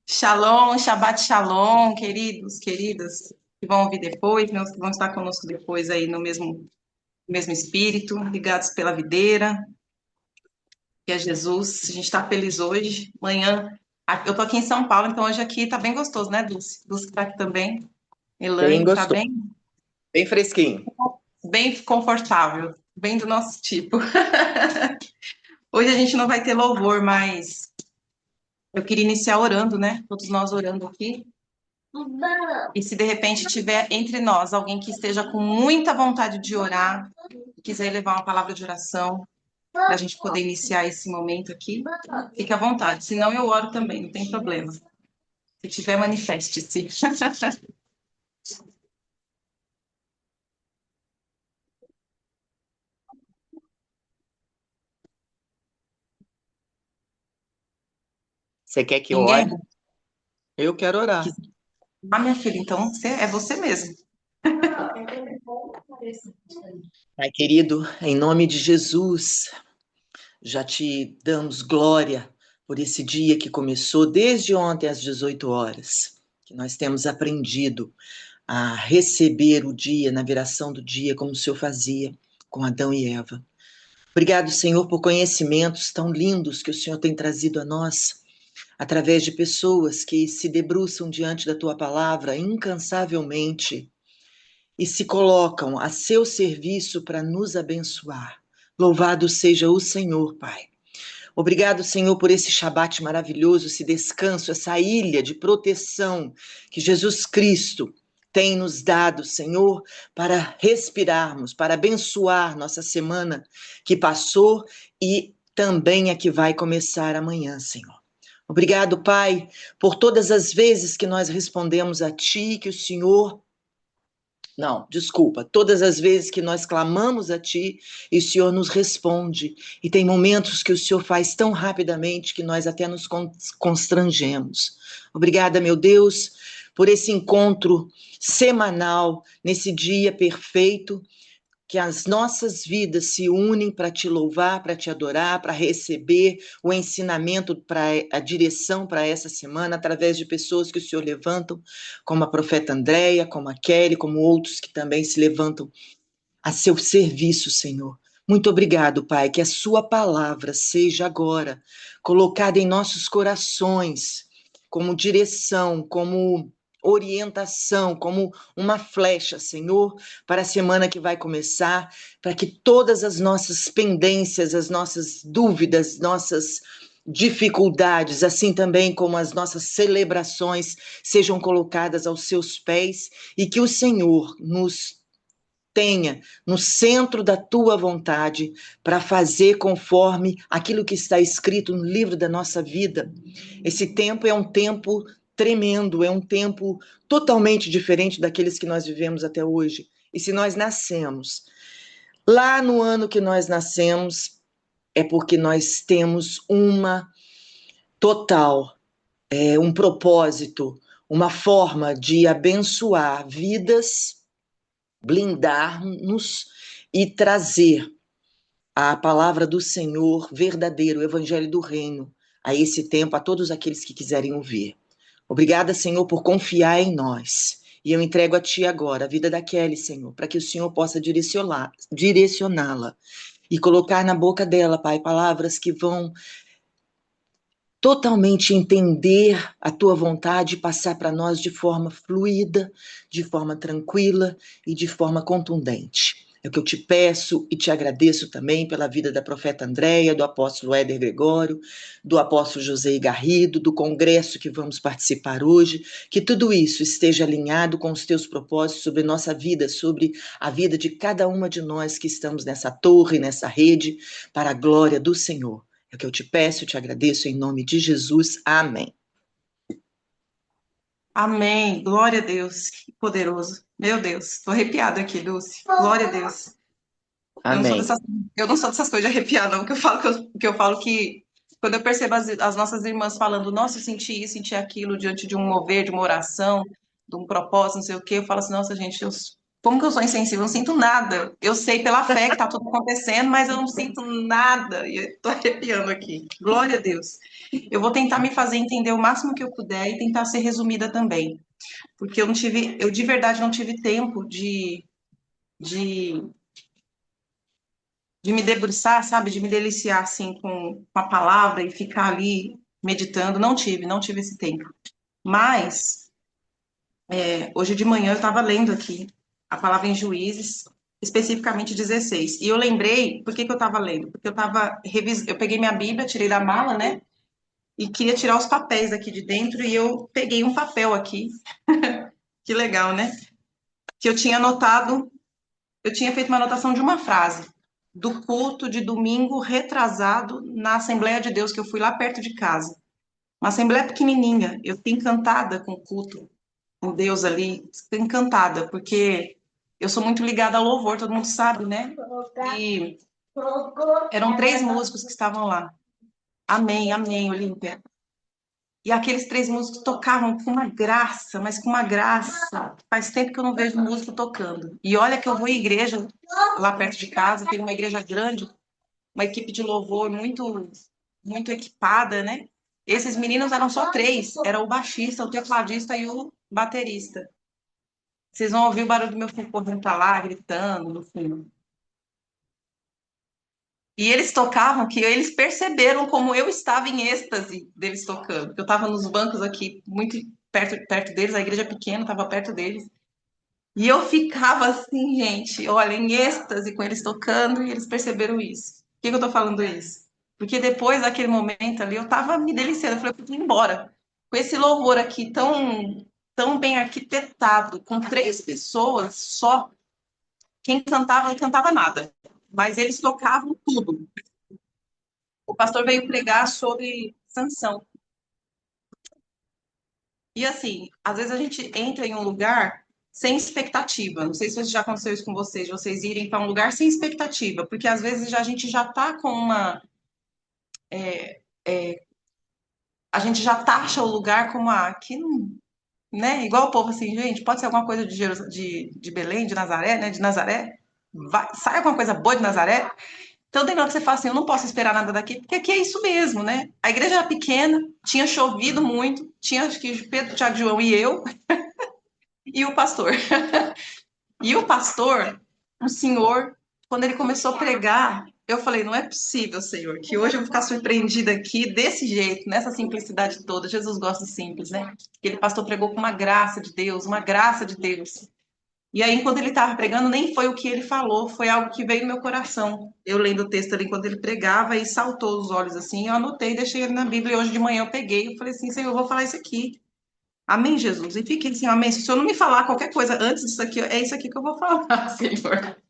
Shalom, Shabbat Shalom, queridos, queridas, que vão ouvir depois, meus que vão estar conosco depois aí no mesmo espírito, ligados pela videira, que é Jesus. A gente está feliz hoje. Amanhã, eu tô aqui em São Paulo, então hoje aqui tá bem gostoso, né, Dulce? Dulce que tá aqui também. Bem Elaine, tá gostoso, bem, bem fresquinho. bem confortável, bem do nosso tipo. Hoje a gente não vai ter louvor, mas eu queria iniciar orando, né? Todos nós orando aqui. E se de repente tiver entre nós alguém que esteja com muita vontade de orar, quiser levar uma palavra de oração, para a gente poder iniciar esse momento aqui, fique à vontade. Se não, eu oro também, não tem problema. Se tiver, manifeste-se. Você quer que eu Ninguém? ore? Eu quero orar. Quiser. Ah, minha filha, então é você mesmo. Pai querido, em nome de Jesus, já te damos glória por esse dia que começou desde ontem às 18 horas, que nós temos aprendido a receber o dia na viração do dia, como o Senhor fazia com Adão e Eva. Obrigado, Senhor, por conhecimentos tão lindos que o Senhor tem trazido a nós, através de pessoas que se debruçam diante da tua palavra incansavelmente e se colocam a seu serviço para nos abençoar. Louvado seja o Senhor, Pai. Obrigado, Senhor, por esse Shabat maravilhoso, esse descanso, essa ilha de proteção que Jesus Cristo tem nos dado, Senhor, para respirarmos, para abençoar nossa semana que passou e também a que vai começar amanhã, Senhor. Obrigado, Pai, por todas as vezes que nós respondemos a Ti, que o Senhor não, desculpa. Todas as vezes que nós clamamos a Ti e o Senhor nos responde, e tem momentos que o Senhor faz tão rapidamente que nós até nos constrangemos. Obrigada, meu Deus, por esse encontro semanal, nesse dia perfeito que as nossas vidas se unem para te louvar, para te adorar, para receber o ensinamento, para a direção para essa semana, através de pessoas que o Senhor levantam, como a profeta Andréia, como a Kelly, como outros que também se levantam a seu serviço, Senhor. Muito obrigado, Pai, que a sua palavra seja agora colocada em nossos corações como direção, como orientação, como uma flecha, Senhor, para a semana que vai começar, para que todas as nossas pendências, as nossas dúvidas, nossas dificuldades, assim também como as nossas celebrações, sejam colocadas aos seus pés e que o Senhor nos tenha no centro da tua vontade para fazer conforme aquilo que está escrito no livro da nossa vida. Esse tempo é um tempo tremendo, é um tempo totalmente diferente daqueles que nós vivemos até hoje. E se nós nascemos lá no ano que nós nascemos, é porque nós temos uma total, um propósito, uma forma de abençoar vidas, blindar-nos e trazer a palavra do Senhor verdadeiro, o evangelho do reino, a esse tempo, a todos aqueles que quiserem ouvir. Obrigada, Senhor, por confiar em nós. E eu entrego a Ti agora a vida da Kelly, Senhor, para que o Senhor possa direcioná-la e colocar na boca dela, Pai, palavras que vão totalmente entender a Tua vontade e passar para nós de forma fluida, de forma tranquila e de forma contundente. É o que eu te peço e te agradeço também pela vida da profeta Andréia, do apóstolo Éder Gregório, do apóstolo José Garrido, do congresso que vamos participar hoje, que tudo isso esteja alinhado com os teus propósitos sobre nossa vida, sobre a vida de cada uma de nós que estamos nessa torre, nessa rede, para a glória do Senhor. É o que eu te peço, eu te agradeço em nome de Jesus. Amém. Amém. Glória a Deus. Que poderoso. Meu Deus, estou arrepiada aqui, Dulce. Glória a Deus. Eu não sou Amém. dessas, eu não sou dessas coisas de arrepiar, não, que quando eu percebo as nossas irmãs falando, nossa, eu senti isso, senti aquilo diante de um mover, de uma oração, de um propósito, não sei o quê, eu falo assim, nossa, gente, Como que eu sou insensível? Eu não sinto nada. Eu sei pela fé que está tudo acontecendo, mas eu não sinto nada. E eu tô arrepiando aqui. Glória a Deus. Eu vou tentar me fazer entender o máximo que eu puder e tentar ser resumida também. Porque eu de verdade não tive tempo de, de me debruçar, sabe? De me deliciar, assim, com a palavra e ficar ali meditando. Não tive esse tempo. Mas, hoje de manhã eu estava lendo aqui a palavra em Juízes, especificamente 16. E eu lembrei, por que que eu estava lendo? Porque eu estava eu peguei minha Bíblia, tirei da mala, né? E queria tirar os papéis aqui de dentro e eu peguei um papel aqui. Que legal, né? Que eu tinha anotado, eu tinha feito uma anotação de uma frase do culto de domingo retrasado na Assembleia de Deus que eu fui lá perto de casa. Uma assembleia pequenininha. Eu fiquei encantada com o culto, com Deus ali, fiquei encantada, porque eu sou muito ligada ao louvor, todo mundo sabe, né? E eram 3 músicos que estavam lá. Amém, amém, Olímpia. E aqueles 3 músicos tocavam com uma graça, mas com uma graça. Faz tempo que eu não vejo músico tocando. E olha que eu vou em igreja lá perto de casa, tem uma igreja grande, uma equipe de louvor muito equipada, né? Esses meninos eram só 3, era o baixista, o tecladista e o baterista. Vocês vão ouvir o barulho do meu filho correndo pra lá, gritando no fundo. E eles tocavam que eles perceberam como eu estava em êxtase deles tocando. Eu estava nos bancos aqui, muito perto deles, a igreja pequena, estava perto deles. E eu ficava assim, gente, olha, em êxtase com eles tocando, e eles perceberam isso. Por que que eu tô falando isso? Porque depois daquele momento ali, eu tava me deliciando. Eu falei, eu preciso ir embora. Com esse louvor aqui tão bem arquitetado, com 3 pessoas só, quem cantava não cantava nada. Mas eles tocavam tudo. O pastor veio pregar sobre Sansão. E assim, às vezes a gente entra em um lugar sem expectativa. Não sei se já aconteceu isso com vocês, de vocês irem para um lugar sem expectativa, porque às vezes a gente já está com uma. A gente já taxa o lugar como aqui não. Né? Igual o povo assim, gente, pode ser alguma coisa de Belém, de Nazaré, né? De Nazaré. Sai alguma coisa boa de Nazaré. Então tem hora que você fala assim, eu não posso esperar nada daqui, porque aqui é isso mesmo, né? A igreja era pequena, tinha chovido muito, tinha acho que Pedro, Tiago, João e eu, e o pastor. E o pastor, o senhor, quando ele começou a pregar, eu falei, não é possível, Senhor, que hoje eu vou ficar surpreendida aqui desse jeito, nessa simplicidade toda. Jesus gosta de simples, né? Aquele pastor pregou com uma graça de Deus, uma graça de Deus. E aí, enquanto ele estava pregando, nem foi o que ele falou, foi algo que veio no meu coração. Eu lendo o texto ali enquanto ele pregava e saltou os olhos assim, eu anotei, deixei ele na Bíblia e hoje de manhã eu peguei, eu falei assim, Senhor, eu vou falar isso aqui. Amém, Jesus. E fique assim, amém. Se o Senhor não me falar qualquer coisa antes disso aqui, é isso aqui que eu vou falar, Senhor.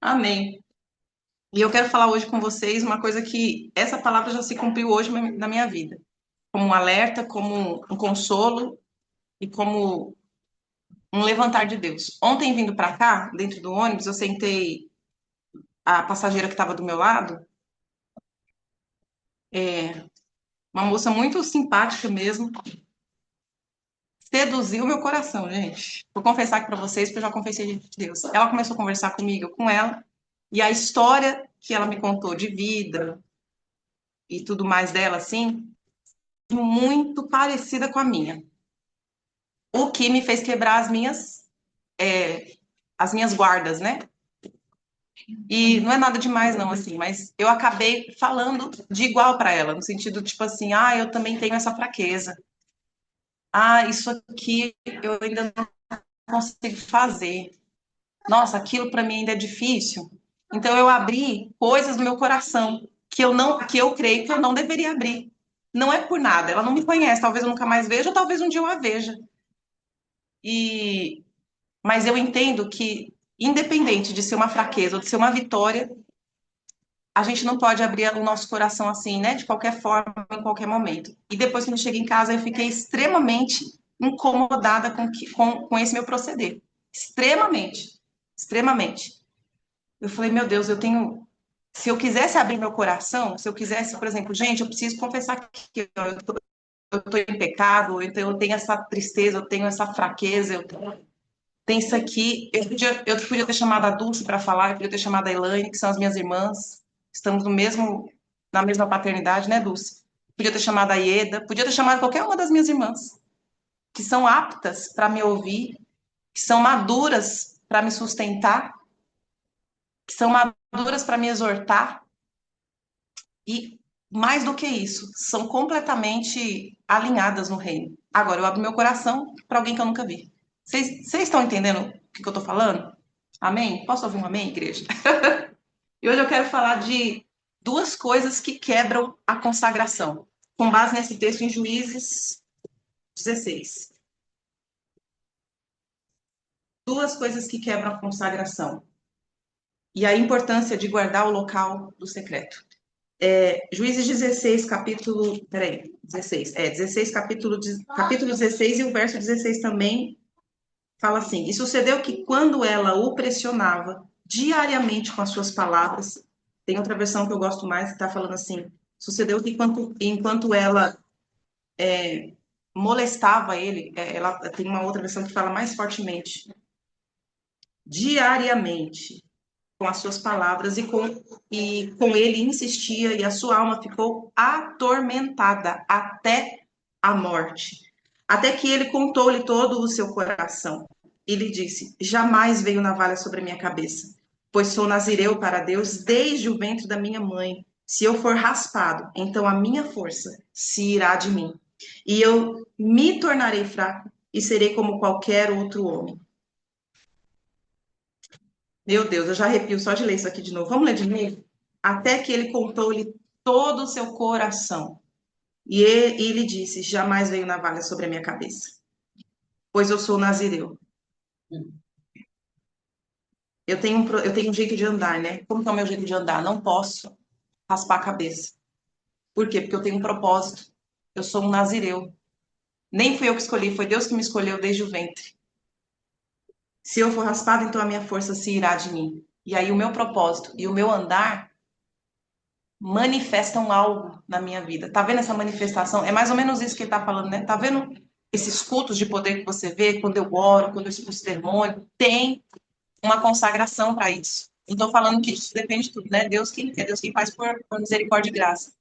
Amém. E eu quero falar hoje com vocês uma coisa que essa palavra já se cumpriu hoje na minha vida, como um alerta, como um consolo e como um levantar de Deus. Ontem, vindo para cá, dentro do ônibus, eu sentei a passageira que estava do meu lado, uma moça muito simpática mesmo, seduziu meu coração, gente. Vou confessar aqui para vocês, porque eu já confessei de Deus. Ela começou a conversar comigo, com ela, e a história que ela me contou de vida e tudo mais dela, assim, muito parecida com a minha. O que me fez quebrar as minhas guardas, né? E não é nada demais, não, assim, mas eu acabei falando de igual para ela, no sentido, tipo assim, eu também tenho essa fraqueza. Isso aqui eu ainda não consigo fazer. Nossa, aquilo para mim ainda é difícil. Então eu abri coisas do meu coração que eu creio que eu não deveria abrir. Não é por nada, ela não me conhece, talvez eu nunca mais veja, ou talvez um dia eu a veja. E mas eu entendo que independente de ser uma fraqueza ou de ser uma vitória, a gente não pode abrir o nosso coração assim, né, de qualquer forma, em qualquer momento. E depois que eu cheguei em casa, eu fiquei extremamente incomodada com esse meu proceder. Extremamente, extremamente. Eu falei, meu Deus, eu tenho. Se eu quisesse abrir meu coração, se eu quisesse, por exemplo, gente, eu preciso confessar que eu tô em pecado, então eu tenho essa tristeza, eu tenho essa fraqueza, Tem isso aqui. Eu podia ter chamado a Dulce para falar, eu podia ter chamado a Elaine, que são as minhas irmãs. Estamos na mesma paternidade, né, Dulce? Podia ter chamado a Ieda, podia ter chamado qualquer uma das minhas irmãs, que são aptas para me ouvir, que são maduras para me sustentar, que são maduras para me exortar. E mais do que isso, são completamente alinhadas no reino. Agora, eu abro meu coração para alguém que eu nunca vi. Vocês estão entendendo o que eu estou falando? Amém? Posso ouvir um amém, igreja? E hoje eu quero falar de duas coisas que quebram a consagração, com base nesse texto em Juízes 16. Duas coisas que quebram a consagração. E a importância de guardar o local do secreto. Juízes 16, capítulo. Peraí, 16. 16, capítulo 16, e o verso 16 também fala assim: E sucedeu que quando ela o pressionava diariamente com as suas palavras, tem outra versão que eu gosto mais que está falando assim: sucedeu que enquanto ela molestava ele, ela tem uma outra versão que fala mais fortemente, diariamente com as suas palavras, e com ele insistia, e a sua alma ficou atormentada até a morte. Até que ele contou-lhe todo o seu coração. E lhe disse: Jamais veio navalha sobre a minha cabeça, pois sou nazireu para Deus desde o ventre da minha mãe. Se eu for raspado, então a minha força se irá de mim, e eu me tornarei fraco e serei como qualquer outro homem. Meu Deus, eu já arrepio só de ler isso aqui de novo. Vamos ler de novo? Até que ele contou-lhe todo o seu coração. E ele disse: Jamais veio navalha sobre a minha cabeça, pois eu sou nazireu. Eu tenho um jeito de andar, né? Como que é o meu jeito de andar? Não posso raspar a cabeça. Por quê? Porque eu tenho um propósito. Eu sou um nazireu. Nem fui eu que escolhi, foi Deus que me escolheu desde o ventre. Se eu for raspado, então a minha força se irá de mim. E aí o meu propósito e o meu andar manifestam algo na minha vida. Tá vendo essa manifestação? É mais ou menos isso que ele tá falando, né? Tá vendo esses cultos de poder que você vê quando eu oro, quando eu expulso demônio? Tem uma consagração para isso. Não estou falando que isso depende de tudo, né? É Deus quem faz por misericórdia e graça.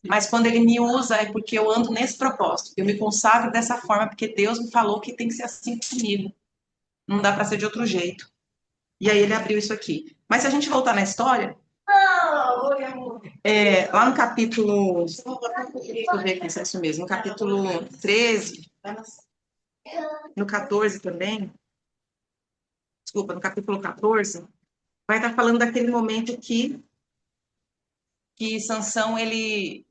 Mas quando ele me usa é porque eu ando nesse propósito. Eu me consagro dessa forma porque Deus me falou que tem que ser assim comigo. Não dá para ser de outro jeito. E aí ele abriu isso aqui. Mas se a gente voltar na história, lá no capítulo. Deixa eu ver aqui se é isso mesmo. No capítulo 13, no 14 também. Desculpa, no capítulo 14, vai estar falando daquele momento que Sansão ele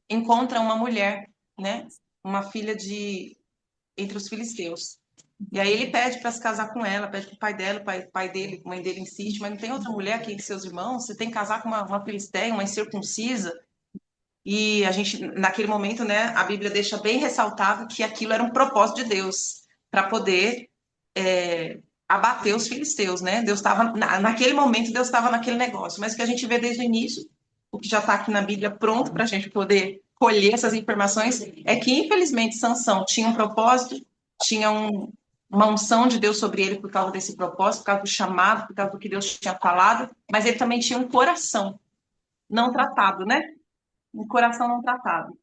encontra uma mulher, né? Uma filha entre os filisteus. E aí ele pede para se casar com ela, pede para o pai dela, o pai dele, a mãe dele insiste, mas não tem outra mulher aqui entre seus irmãos, você tem que casar com uma filisteia, uma incircuncisa. E a gente, naquele momento, né, a Bíblia deixa bem ressaltado que aquilo era um propósito de Deus, para poder abater os filisteus, né? Deus estava, naquele momento, Deus estava naquele negócio. Mas o que a gente vê desde o início, o que já está aqui na Bíblia pronto para a gente poder colher essas informações, é que, infelizmente, Sansão tinha um propósito, tinha uma unção de Deus sobre ele por causa desse propósito, por causa do chamado, por causa do que Deus tinha falado, mas ele também tinha um coração não tratado, né? Um coração não tratado.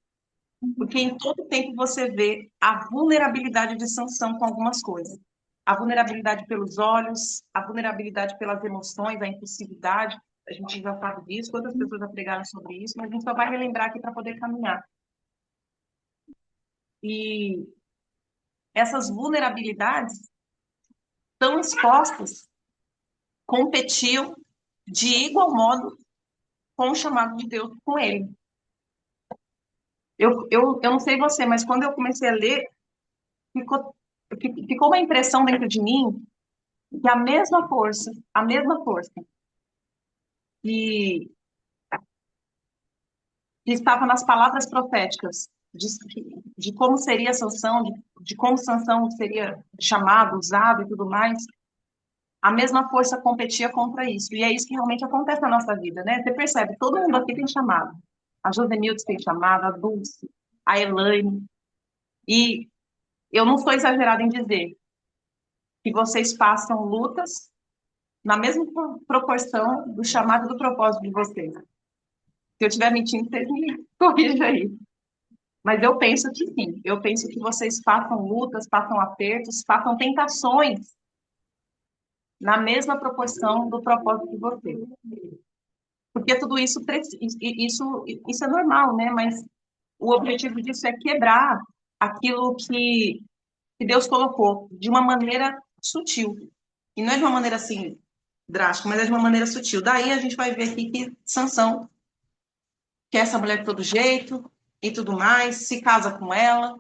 Porque em todo tempo você vê a vulnerabilidade de Sansão com algumas coisas. A vulnerabilidade pelos olhos, a vulnerabilidade pelas emoções, a impulsividade. A gente já sabe disso, quantas pessoas já pregaram sobre isso, mas a gente só vai relembrar aqui para poder caminhar. E essas vulnerabilidades tão expostas, competiam de igual modo com o chamado de Deus com ele. Eu não sei você, mas quando eu comecei a ler, ficou uma impressão dentro de mim que a mesma força que, que estava nas palavras proféticas de como seria Sansão, de como Sansão seria chamado, usado e tudo mais, a mesma força competia contra isso. E é isso que realmente acontece na nossa vida, né? Você percebe, todo mundo aqui tem chamado. A Josemildes tem chamado, a Dulce, a Elaine. E eu não sou exagerada em dizer que vocês passam lutas na mesma proporção do chamado e do propósito de vocês. Se eu estiver mentindo, vocês me corrijam aí. Mas eu penso que sim. Eu penso que vocês passam lutas, passam apertos, passam tentações na mesma proporção do propósito de vocês. Porque tudo isso, isso é normal, né? Mas o objetivo disso é quebrar aquilo que Deus colocou de uma maneira sutil. E não é de uma maneira assim drástica, mas é de uma maneira sutil. Daí a gente vai ver aqui que Sansão quer essa mulher de todo jeito e tudo mais, se casa com ela.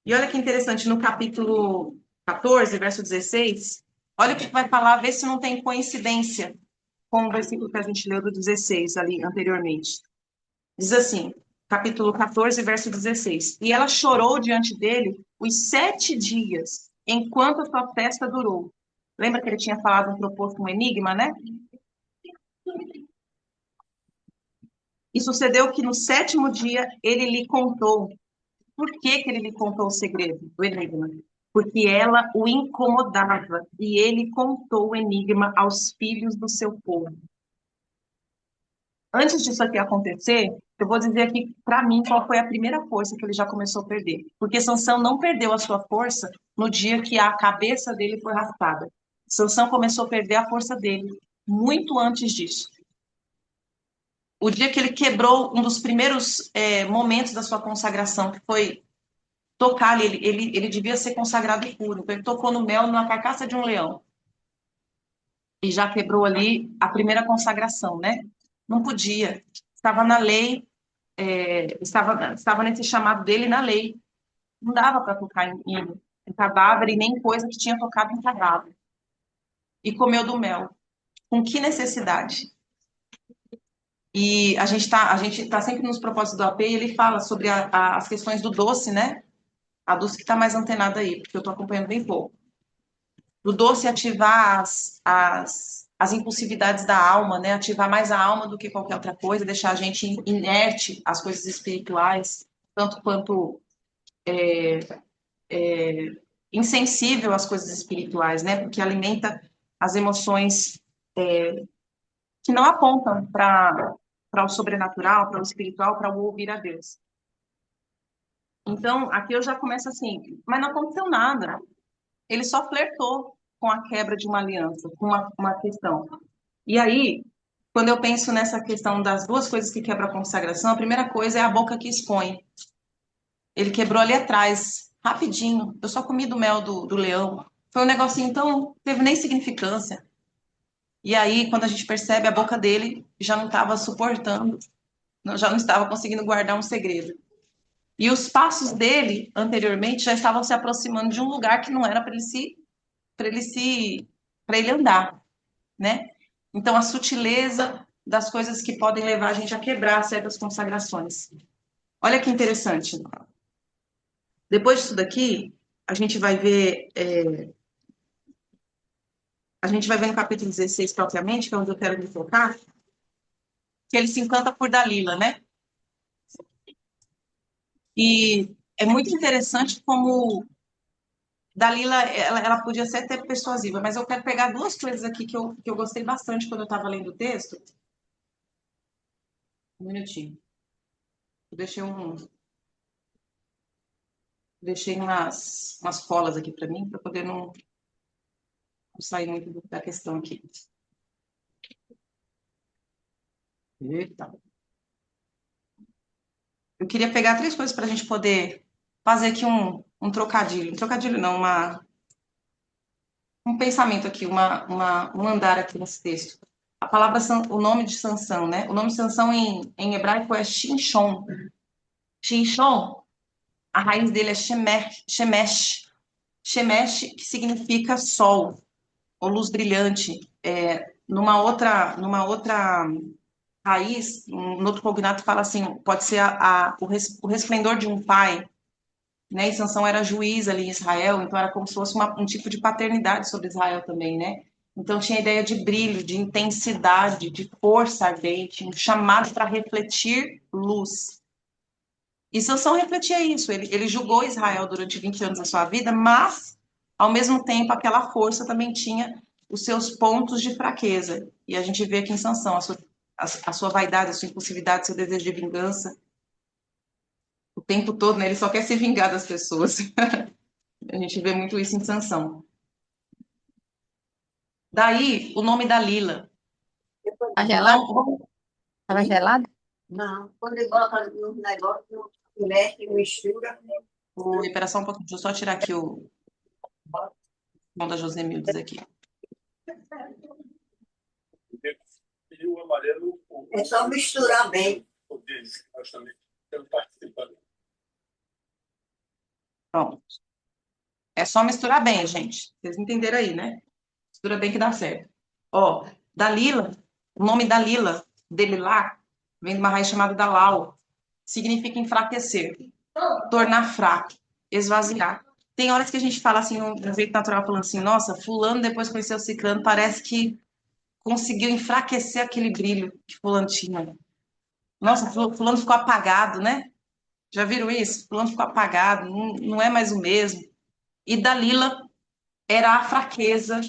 E olha que interessante, no capítulo 14, verso 16, olha o que vai falar, vê se não tem coincidência com o versículo que a gente leu do 16 ali anteriormente. Diz assim, capítulo 14, verso 16. E ela chorou diante dele os 7 dias, enquanto a sua festa durou. Lembra que ele tinha falado, proposto um enigma, né? E sucedeu que no 7º dia ele lhe contou. Por que ele lhe contou o segredo, o enigma? Porque ela o incomodava e ele contou o enigma aos filhos do seu povo. Antes disso aqui acontecer, eu vou dizer aqui para mim qual foi a primeira força que ele já começou a perder. Porque Sansão não perdeu a sua força no dia que a cabeça dele foi raspada. Sansão começou a perder a força dele muito antes disso. O dia que ele quebrou um dos primeiros momentos da sua consagração, que foi tocar ali, ele devia ser consagrado puro. Então ele tocou no mel, na carcaça de um leão. E já quebrou ali a primeira consagração, né? Não podia. Estava na lei, estava nesse chamado dele na lei. Não dava para tocar em cadáver e nem coisa que tinha tocado em cadáver. E comeu do mel. Com que necessidade? E a gente tá sempre nos propósitos do AP e ele fala sobre as questões do doce, né? A Dulce que está mais antenada aí, porque eu estou acompanhando bem pouco. Do doce ativar as impulsividades da alma, né? Ativar mais a alma do que qualquer outra coisa, deixar a gente inerte às coisas espirituais, tanto quanto insensível às coisas espirituais, né? Porque alimenta as emoções que não apontam para o sobrenatural, para o espiritual, para o ouvir a Deus. Então, aqui eu já começo assim, mas não aconteceu nada. Ele só flertou com a quebra de uma aliança, com uma questão. E aí, quando eu penso nessa questão das duas coisas que quebram a consagração, a primeira coisa é a boca que expõe. Ele quebrou ali atrás, rapidinho. Eu só comi do mel do leão. Foi um negocinho, então, não teve nem significância. E aí, quando a gente percebe, a boca dele já não estava suportando, já não estava conseguindo guardar um segredo. E os passos dele, anteriormente, já estavam se aproximando de um lugar que não era para ele andar, né? Então, a sutileza das coisas que podem levar a gente a quebrar certas consagrações. Olha que interessante. Depois disso daqui, a gente vai ver no capítulo 16 propriamente, que é onde eu quero me focar, que ele se encanta por Dalila, né? E é muito interessante como Dalila, ela podia ser até persuasiva, mas eu quero pegar duas coisas aqui que eu gostei bastante quando eu estava lendo o texto. Um minutinho. Eu deixei umas colas aqui para mim, para poder não sair muito da questão aqui. Eita. Eu queria pegar 3 coisas para a gente poder fazer aqui um trocadilho. Um trocadilho não, um pensamento aqui, um andar aqui nesse texto. A palavra, o nome de Sansão, né? O nome de Sansão em hebraico é Shinshon. Shinshon, a raiz dele é Shemesh. Shemesh, que significa sol, ou luz brilhante. Numa outra raiz, no outro cognato fala assim, pode ser o resplendor de um pai, né? E Sansão era juiz ali em Israel, então era como se fosse um tipo de paternidade sobre Israel também, né? Então tinha a ideia de brilho, de intensidade, de força ardente, um chamado para refletir luz. E Sansão refletia isso, ele julgou Israel durante 20 anos da sua vida, mas ao mesmo tempo, aquela força também tinha os seus pontos de fraqueza. E a gente vê aqui em Sansão a sua vaidade, a sua impulsividade, seu desejo de vingança. O tempo todo, né? Ele só quer se vingar das pessoas. A gente vê muito isso em Sansão. Daí, o nome da Lila. Tá gelado? Então, Tava gelado? Não, quando ele bota no negócio, mexe, mistura. espera só um pouquinho, deixa eu só tirar aqui o nome da Josemildes aqui. E o amarelo, É só misturar bem. o deles, nós também estamos participando. Pronto. É só misturar bem, gente. Vocês entenderam aí, né? Mistura bem que dá certo. Ó, Dalila, o nome Dalila, Delilá, vem de uma raiz chamada Dalal. Significa enfraquecer, tornar fraco, esvaziar. Tem horas que a gente fala assim, no jeito natural, falando assim, nossa, fulano depois conheceu o ciclano, parece que conseguiu enfraquecer aquele brilho que fulano tinha. Nossa, fulano ficou apagado, né? Já viram isso? Fulano ficou apagado, não é mais o mesmo. E Dalila era a fraqueza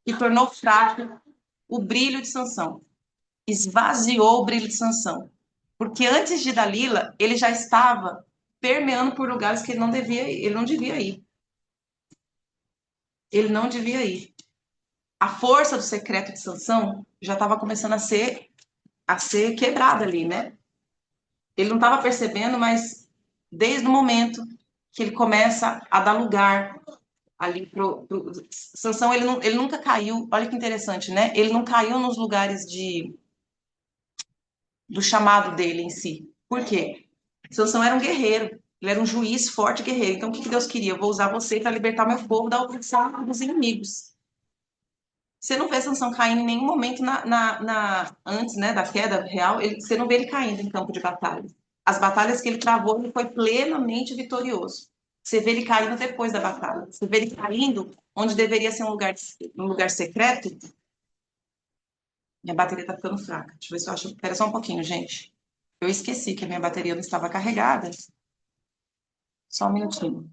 que tornou fraco o brilho de Sansão. Esvaziou o brilho de Sansão. Porque antes de Dalila, ele já estava permeando por lugares que ele não devia ir. Ele não devia ir. Ele não devia ir. A força do secreto de Sansão já estava começando a ser quebrada ali, né? Ele não estava percebendo, mas desde o momento que ele começa a dar lugar ali pro Sansão, ele nunca caiu, olha que interessante, né? Ele não caiu nos lugares do chamado dele em si. Por quê? Sansão era um guerreiro, ele era um juiz forte guerreiro. Então, o que Deus queria? Eu vou usar você para libertar meu povo da opressão dos inimigos. Você não vê Sansão caindo em nenhum momento antes, né, da queda real, você não vê ele caindo em campo de batalha. As batalhas que ele travou, ele foi plenamente vitorioso. Você vê ele caindo depois da batalha. Você vê ele caindo onde deveria ser um lugar secreto. Minha bateria tá ficando fraca. Deixa eu ver se eu acho. Espera só um pouquinho, gente. Eu esqueci que a minha bateria não estava carregada. Só um minutinho.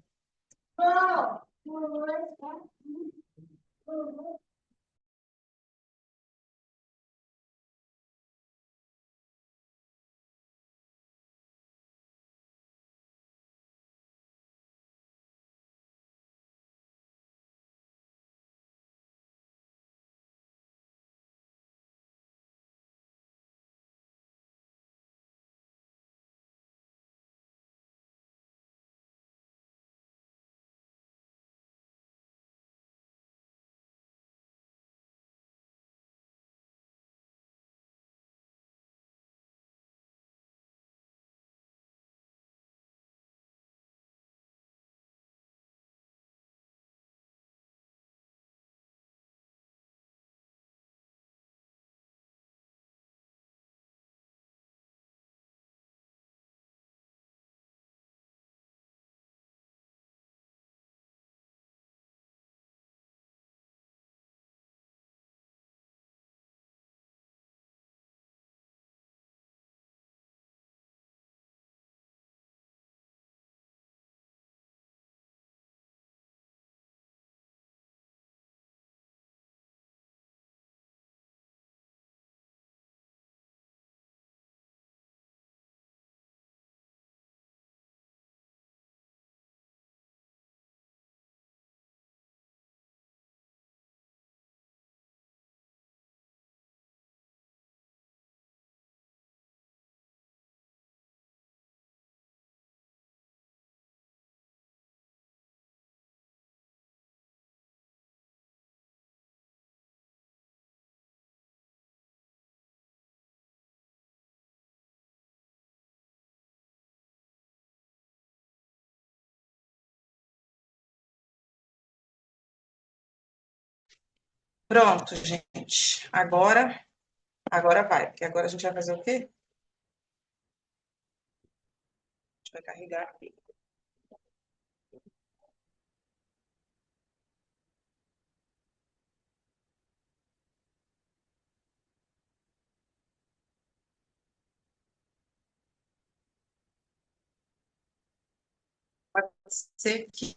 Pronto, gente. Agora vai. Porque agora a gente vai fazer o quê? A gente vai carregar aqui. Pode ser que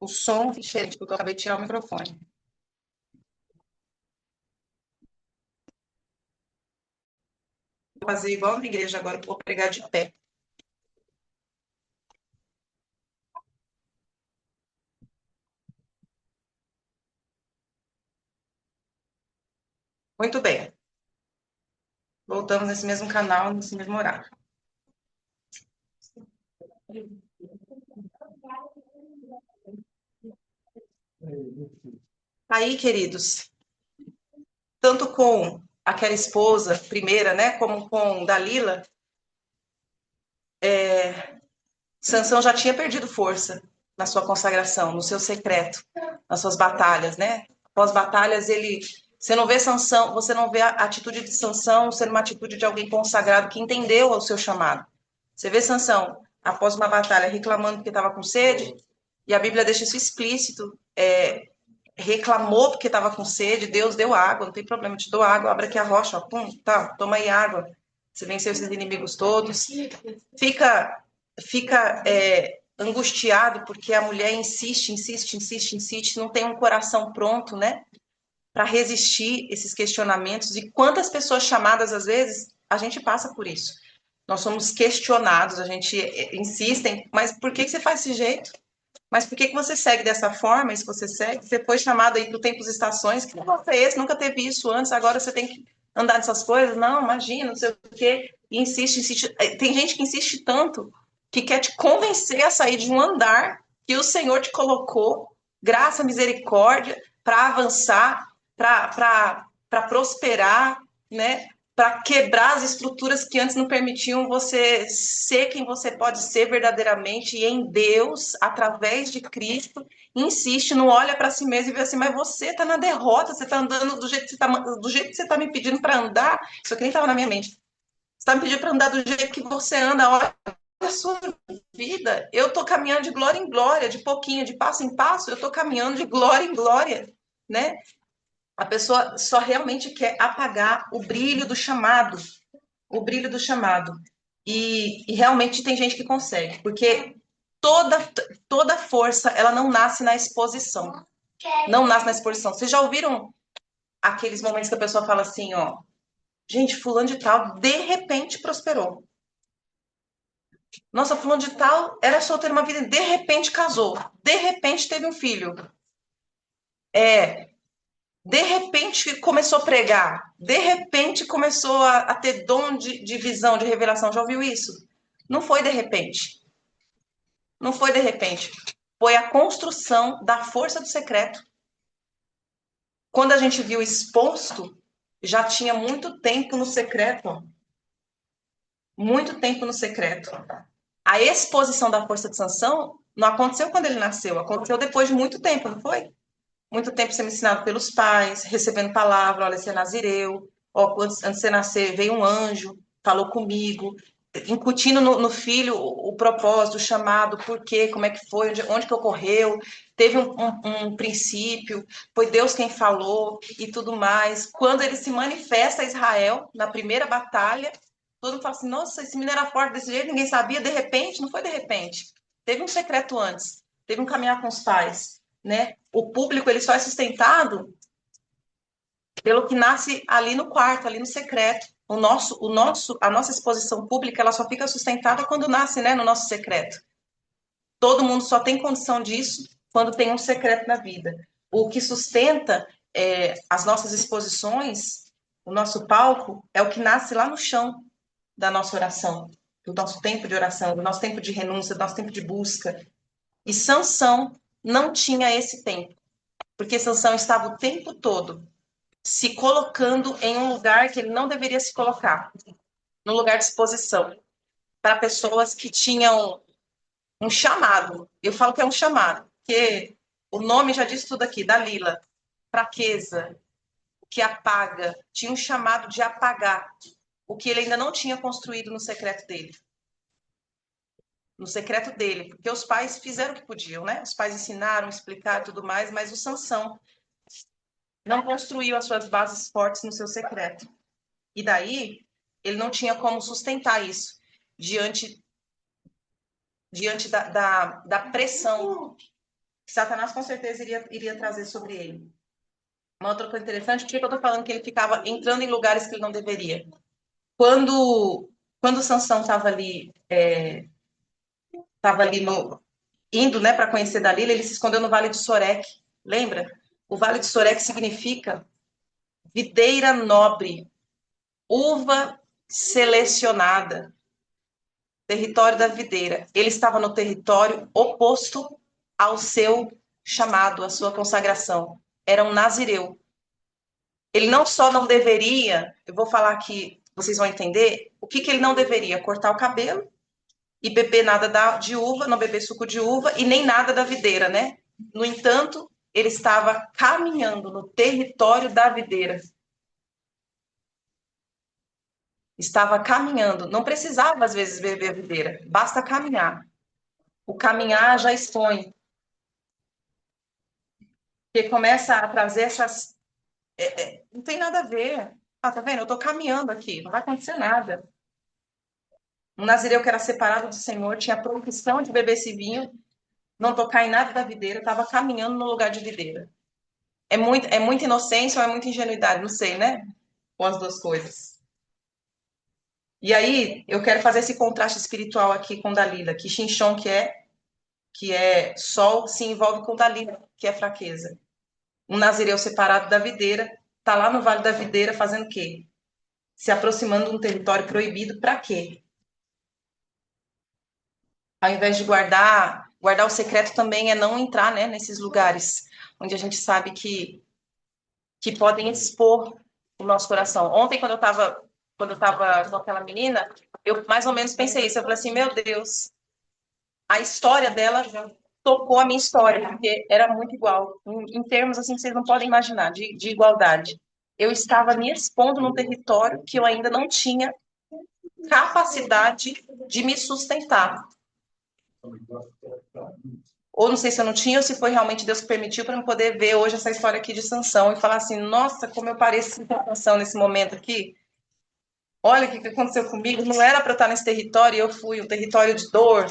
o som diferente, porque eu acabei de tirar o microfone. Vou fazer igual na igreja agora, que eu vou pregar de pé. Muito bem. Voltamos nesse mesmo canal, nesse mesmo horário. Aí, queridos, tanto com aquela esposa primeira, né, como com Dalila, Sansão já tinha perdido força na sua consagração, no seu secreto, nas suas batalhas, né? Após batalhas, você não vê Sansão, você não vê a atitude de Sansão sendo uma atitude de alguém consagrado que entendeu o seu chamado. Você vê Sansão, após uma batalha, reclamando porque estava com sede, e a Bíblia deixa isso explícito, reclamou porque estava com sede, Deus deu água, não tem problema, te dou água, abre aqui a rocha, ó, pum, tá, toma aí água. Você venceu esses inimigos todos. Fica angustiado porque a mulher insiste, não tem um coração pronto, né, para resistir esses questionamentos. E quantas pessoas chamadas, às vezes, a gente passa por isso. Nós somos questionados, a gente insistem, mas por que você faz desse jeito? Mas por que você segue dessa forma? E se você segue, você foi chamado aí para o Tempos e Estações, que negócio é esse? Nunca teve isso antes, agora você tem que andar nessas coisas? Não, imagina, não sei o quê. E insiste. Tem gente que insiste tanto que quer te convencer a sair de um andar que o Senhor te colocou, graça, misericórdia, para avançar, para prosperar, né? Para quebrar as estruturas que antes não permitiam você ser quem você pode ser verdadeiramente, e em Deus, através de Cristo, insiste, não olha para si mesmo e vê assim, mas você está na derrota, você está andando do jeito que você está me pedindo para andar. Isso aqui nem estava na minha mente. Você está me pedindo para andar do jeito que você anda, olha a sua vida. Eu estou caminhando de glória em glória, de pouquinho, de passo em passo, eu estou caminhando de glória em glória, né? A pessoa só realmente quer apagar o brilho do chamado, o brilho do chamado. E realmente tem gente que consegue, porque toda força, ela não nasce na exposição. Não nasce na exposição. Vocês já ouviram aqueles momentos que a pessoa fala assim, ó, gente, fulano de tal, de repente prosperou. Nossa, fulano de tal era solteiro uma vida, de repente casou. De repente teve um filho. De repente começou a pregar, de repente começou a ter dom de visão, de revelação. Já ouviu isso? Não foi de repente. Não foi de repente. Foi a construção da força do secreto. Quando a gente viu exposto, já tinha muito tempo no secreto. Ó. Muito tempo no secreto. A exposição da força de Sansão não aconteceu quando ele nasceu, aconteceu depois de muito tempo, não foi? Muito tempo sendo ensinado pelos pais, recebendo palavra, olha, você é nazireu, ó, antes de você nascer veio um anjo, falou comigo, incutindo no filho o propósito, o chamado, por quê, como é que foi, onde que ocorreu, teve um princípio, foi Deus quem falou e tudo mais. Quando ele se manifesta a Israel, na primeira batalha, todo mundo fala assim, nossa, esse menino era forte desse jeito, ninguém sabia, de repente, não foi de repente, teve um secreto antes, teve um caminhar com os pais, né? O público ele só é sustentado pelo que nasce ali no quarto, ali no secreto. A nossa exposição pública ela só fica sustentada quando nasce, né, no nosso secreto. Todo mundo só tem condição disso quando tem um secreto na vida. O que sustenta as nossas exposições, o nosso palco, é o que nasce lá no chão da nossa oração, do nosso tempo de oração, do nosso tempo de renúncia, do nosso tempo de busca. E Sansão não tinha esse tempo, porque Sansão estava o tempo todo se colocando em um lugar que ele não deveria se colocar, no lugar de exposição, para pessoas que tinham um chamado. Eu falo que é um chamado, porque o nome já diz tudo aqui, Dalila, fraqueza, que apaga, tinha um chamado de apagar o que ele ainda não tinha construído no secreto dele. No secreto dele, porque os pais fizeram o que podiam, né? Os pais ensinaram, explicaram e tudo mais, mas o Sansão não construiu as suas bases fortes no seu secreto. E daí, ele não tinha como sustentar isso diante da pressão Satanás com certeza iria trazer sobre ele. Uma outra coisa interessante, por que eu estou falando que ele ficava entrando em lugares que ele não deveria? Quando Sansão estava ali, indo, né, para conhecer Dalila, ele se escondeu no Vale de Sorek. Lembra? O Vale de Sorek significa videira nobre, uva selecionada, território da videira. Ele estava no território oposto ao seu chamado, à sua consagração. Era um nazireu. Ele não só não deveria, eu vou falar aqui, vocês vão entender, o que ele não deveria? Cortar o cabelo e beber nada de uva, não beber suco de uva e nem nada da videira, né? No entanto, ele estava caminhando no território da videira. Estava caminhando, não precisava às vezes beber a videira, basta caminhar. O caminhar já expõe. Porque começa a trazer essas... não tem nada a ver. Ah, tá vendo? Eu estou caminhando aqui, não vai acontecer nada. Um nazireu que era separado do Senhor, tinha a proibição de beber esse vinho, não tocar em nada da videira, estava caminhando no lugar de videira. É muita inocência ou é muita ingenuidade? Não sei, né? Com as duas coisas. E aí, eu quero fazer esse contraste espiritual aqui com Dalila, que Xinchon, que é sol, se envolve com Dalila, que é fraqueza. Um nazireu separado da videira, está lá no Vale da Videira fazendo o quê? Se aproximando de um território proibido, para quê? Ao invés de guardar o secreto também é não entrar, né, nesses lugares onde a gente sabe que podem expor o nosso coração. Ontem, quando eu estava com aquela menina, eu mais ou menos pensei isso. Eu falei assim, meu Deus, a história dela tocou a minha história, porque era muito igual. Em termos, assim, que vocês não podem imaginar, de igualdade. Eu estava me expondo num território que eu ainda não tinha capacidade de me sustentar. Ou não sei se eu não tinha, ou se foi realmente Deus que permitiu para eu poder ver hoje essa história aqui de Sansão e falar assim, nossa, como eu pareço com Sansão nesse momento aqui. Olha o que aconteceu comigo, não era para eu estar nesse território e eu fui, um território de dor.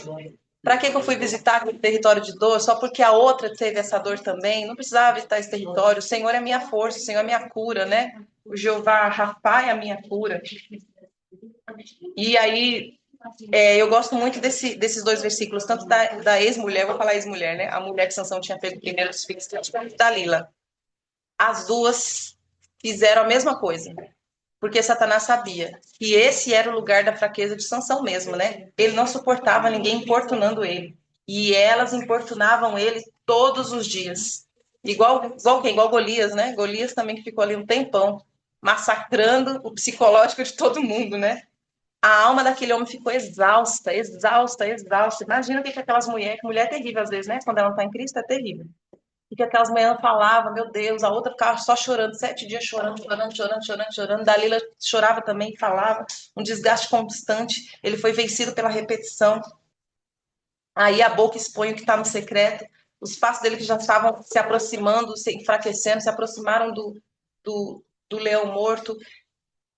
Para que eu fui visitar aquele território de dor? Só porque a outra teve essa dor também? Não precisava visitar esse território. O Senhor é minha força, o Senhor é minha cura, né? O Jeová Rapá é a minha cura. E aí, eu gosto muito desses dois versículos, tanto da ex-mulher, vou falar ex-mulher, né? A mulher que Sansão tinha feito primeiro dos filhos, da Dalila. As duas fizeram a mesma coisa. Porque Satanás sabia que esse era o lugar da fraqueza de Sansão mesmo, né? Ele não suportava ninguém importunando ele. E elas importunavam ele todos os dias. Igual quem? Igual Golias, né? Golias também que ficou ali um tempão, massacrando o psicológico de todo mundo, né? A alma daquele homem ficou exausta, exausta, exausta. Imagina o que aquelas mulheres... Mulher é terrível às vezes, né? Quando ela não está em Cristo, é terrível. E que aquelas mulheres falavam, meu Deus, a outra ficava só chorando, 7 dias chorando, chorando, chorando, chorando, chorando. Dalila chorava também, falava, um desgaste constante. Ele foi vencido pela repetição. Aí a boca expõe o que está no secreto. Os passos dele que já estavam se aproximando, se enfraquecendo, se aproximaram do leão morto.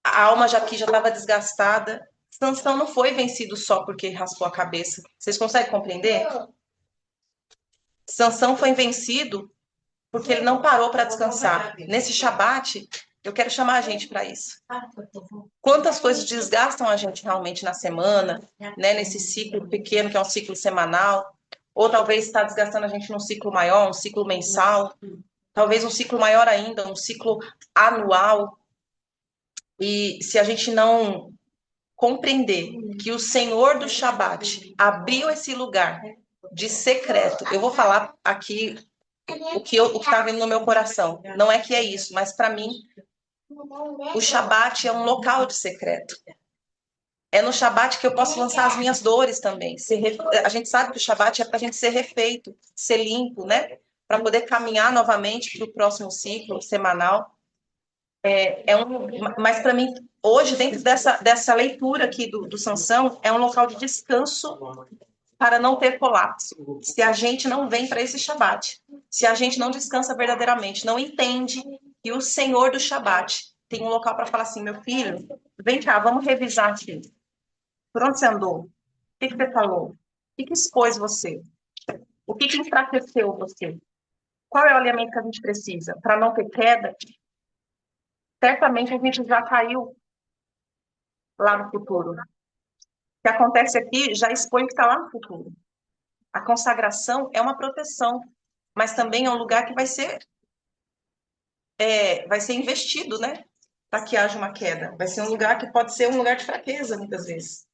A alma já estava desgastada. Sansão não foi vencido só porque raspou a cabeça. Vocês conseguem compreender? Sansão foi vencido porque ele não parou para descansar. Nesse Shabat, eu quero chamar a gente para isso. Quantas coisas desgastam a gente realmente na semana, né? Nesse ciclo pequeno, que é um ciclo semanal, ou talvez está desgastando a gente num ciclo maior, um ciclo mensal, talvez um ciclo maior ainda, um ciclo anual. E se a gente não compreender que o Senhor do Shabat abriu esse lugar de secreto, eu vou falar aqui o que está vindo no meu coração. Não é que é isso, mas para mim, o Shabat é um local de secreto. É no Shabat que eu posso lançar as minhas dores também. A gente sabe que o Shabat é para a gente ser refeito, ser limpo, né? Para poder caminhar novamente para o próximo ciclo semanal. Mas para mim, hoje, dentro dessa leitura aqui do Sansão, é um local de descanso para não ter colapso. Se a gente não vem para esse Shabat, se a gente não descansa verdadeiramente, não entende que o Senhor do Shabat tem um local para falar assim, meu filho, vem cá, vamos revisar aqui. Por onde você andou? O que você falou? O que expôs você? O que enfraqueceu você? Qual é o alimento que a gente precisa? Para não ter queda, certamente a gente já caiu lá no futuro. O que acontece aqui já expõe o que está lá no futuro. A consagração é uma proteção, mas também é um lugar que vai ser investido, né? Para que haja uma queda. Vai ser um lugar que pode ser um lugar de fraqueza, muitas vezes.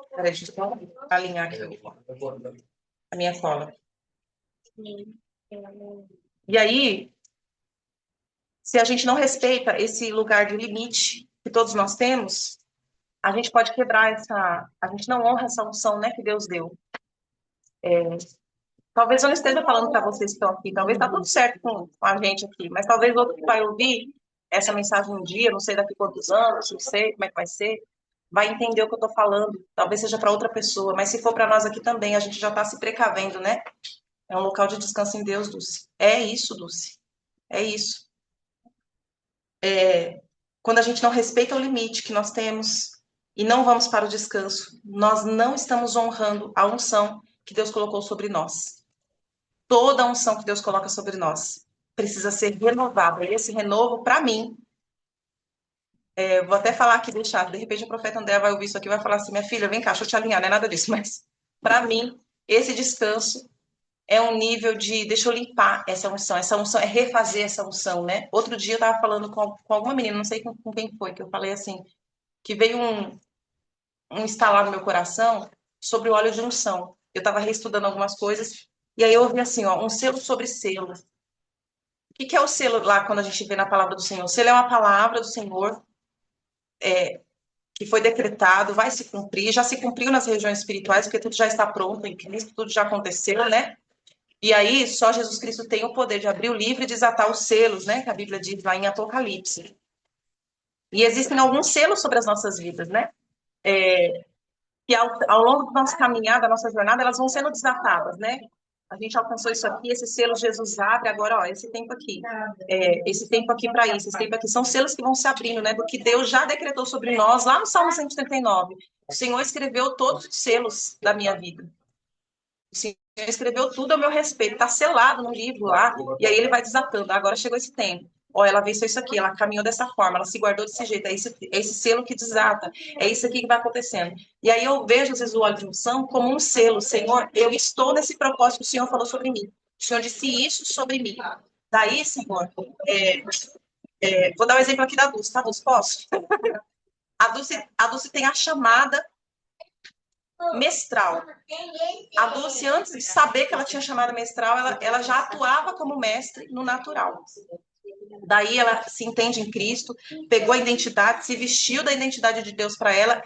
Peraí, deixa eu só alinhar aqui a minha cola. E aí, se a gente não respeita esse lugar de limite que todos nós temos, a gente pode quebrar a gente não honra essa unção, né, que Deus deu. Talvez eu não esteja falando para vocês que estão aqui, talvez tá tudo certo com a gente aqui, mas talvez outro que vai ouvir essa mensagem um dia, não sei daqui quantos anos, não sei como é que vai ser, vai entender o que eu estou falando. Talvez seja para outra pessoa, mas se for para nós aqui também, a gente já está se precavendo, né? É um local de descanso em Deus, Dulce. É isso, Dulce. É isso. Quando a gente não respeita o limite que nós temos e não vamos para o descanso, nós não estamos honrando a unção que Deus colocou sobre nós. Toda a unção que Deus coloca sobre nós precisa ser renovada. E esse renovo, para mim, vou até falar aqui, deixar, de repente o profeta André vai ouvir isso aqui e vai falar assim, minha filha, vem cá, deixa eu te alinhar, não é nada disso, mas para mim, esse descanso é um nível de, deixa eu limpar essa unção é refazer essa unção, né? Outro dia eu estava falando com alguma menina, não sei com quem foi, que eu falei assim, que veio um estalar no meu coração sobre o óleo de unção. Eu estava reestudando algumas coisas, e aí eu ouvi assim, ó, um selo sobre selo. O que é o selo lá quando a gente vê na palavra do Senhor? O selo é uma palavra do Senhor que foi decretado, vai se cumprir, já se cumpriu nas regiões espirituais, porque tudo já está pronto em Cristo, tudo já aconteceu, né? E aí, só Jesus Cristo tem o poder de abrir o livro e desatar os selos, né? Que a Bíblia diz lá em Apocalipse. E existem alguns selos sobre as nossas vidas, né? Que ao longo da nossa caminhada, da nossa jornada, elas vão sendo desatadas, né? A gente alcançou isso aqui, esse selo Jesus abre, agora, ó, esse tempo aqui. Esse tempo aqui para isso, esse tempo aqui. São selos que vão se abrindo, né? Do que Deus já decretou sobre nós, lá no Salmo 139. O Senhor escreveu todos os selos da minha vida. O Senhor escreveu tudo ao meu respeito, está selado no livro lá, e aí ele vai desatando. Agora chegou esse tempo. Ó, ela venceu isso aqui, ela caminhou dessa forma, ela se guardou desse jeito, é esse selo que desata, é isso aqui que vai acontecendo. E aí eu vejo, às vezes, o óleo de unção como um selo. Senhor, eu estou nesse propósito que o Senhor falou sobre mim. O Senhor disse isso sobre mim. Daí, Senhor, vou dar um exemplo aqui da Dulce, tá, Dulce? Posso? A Dulce tem a chamada mestral. A Dulce, antes de saber que ela tinha chamada mestral, ela já atuava como mestre no natural. Daí ela se entende em Cristo, pegou a identidade, se vestiu da identidade de Deus para ela,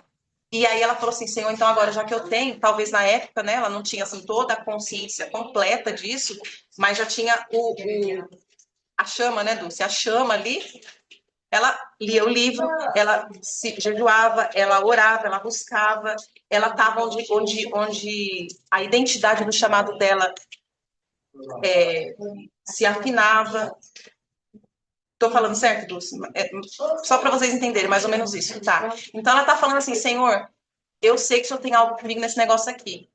e aí ela falou assim, Senhor, então agora já que eu tenho, talvez na época, né, ela não tinha assim, toda a consciência completa disso, mas já tinha a chama, né, Dulce? A chama ali. Ela lia o livro, ela se jejuava, ela orava, ela buscava, ela estava onde a identidade do chamado dela se afinava. Estou falando certo, Dulce? Só para vocês entenderem, mais ou menos isso, tá? Então ela está falando assim, Senhor, eu sei que o Senhor tem algo comigo nesse negócio aqui.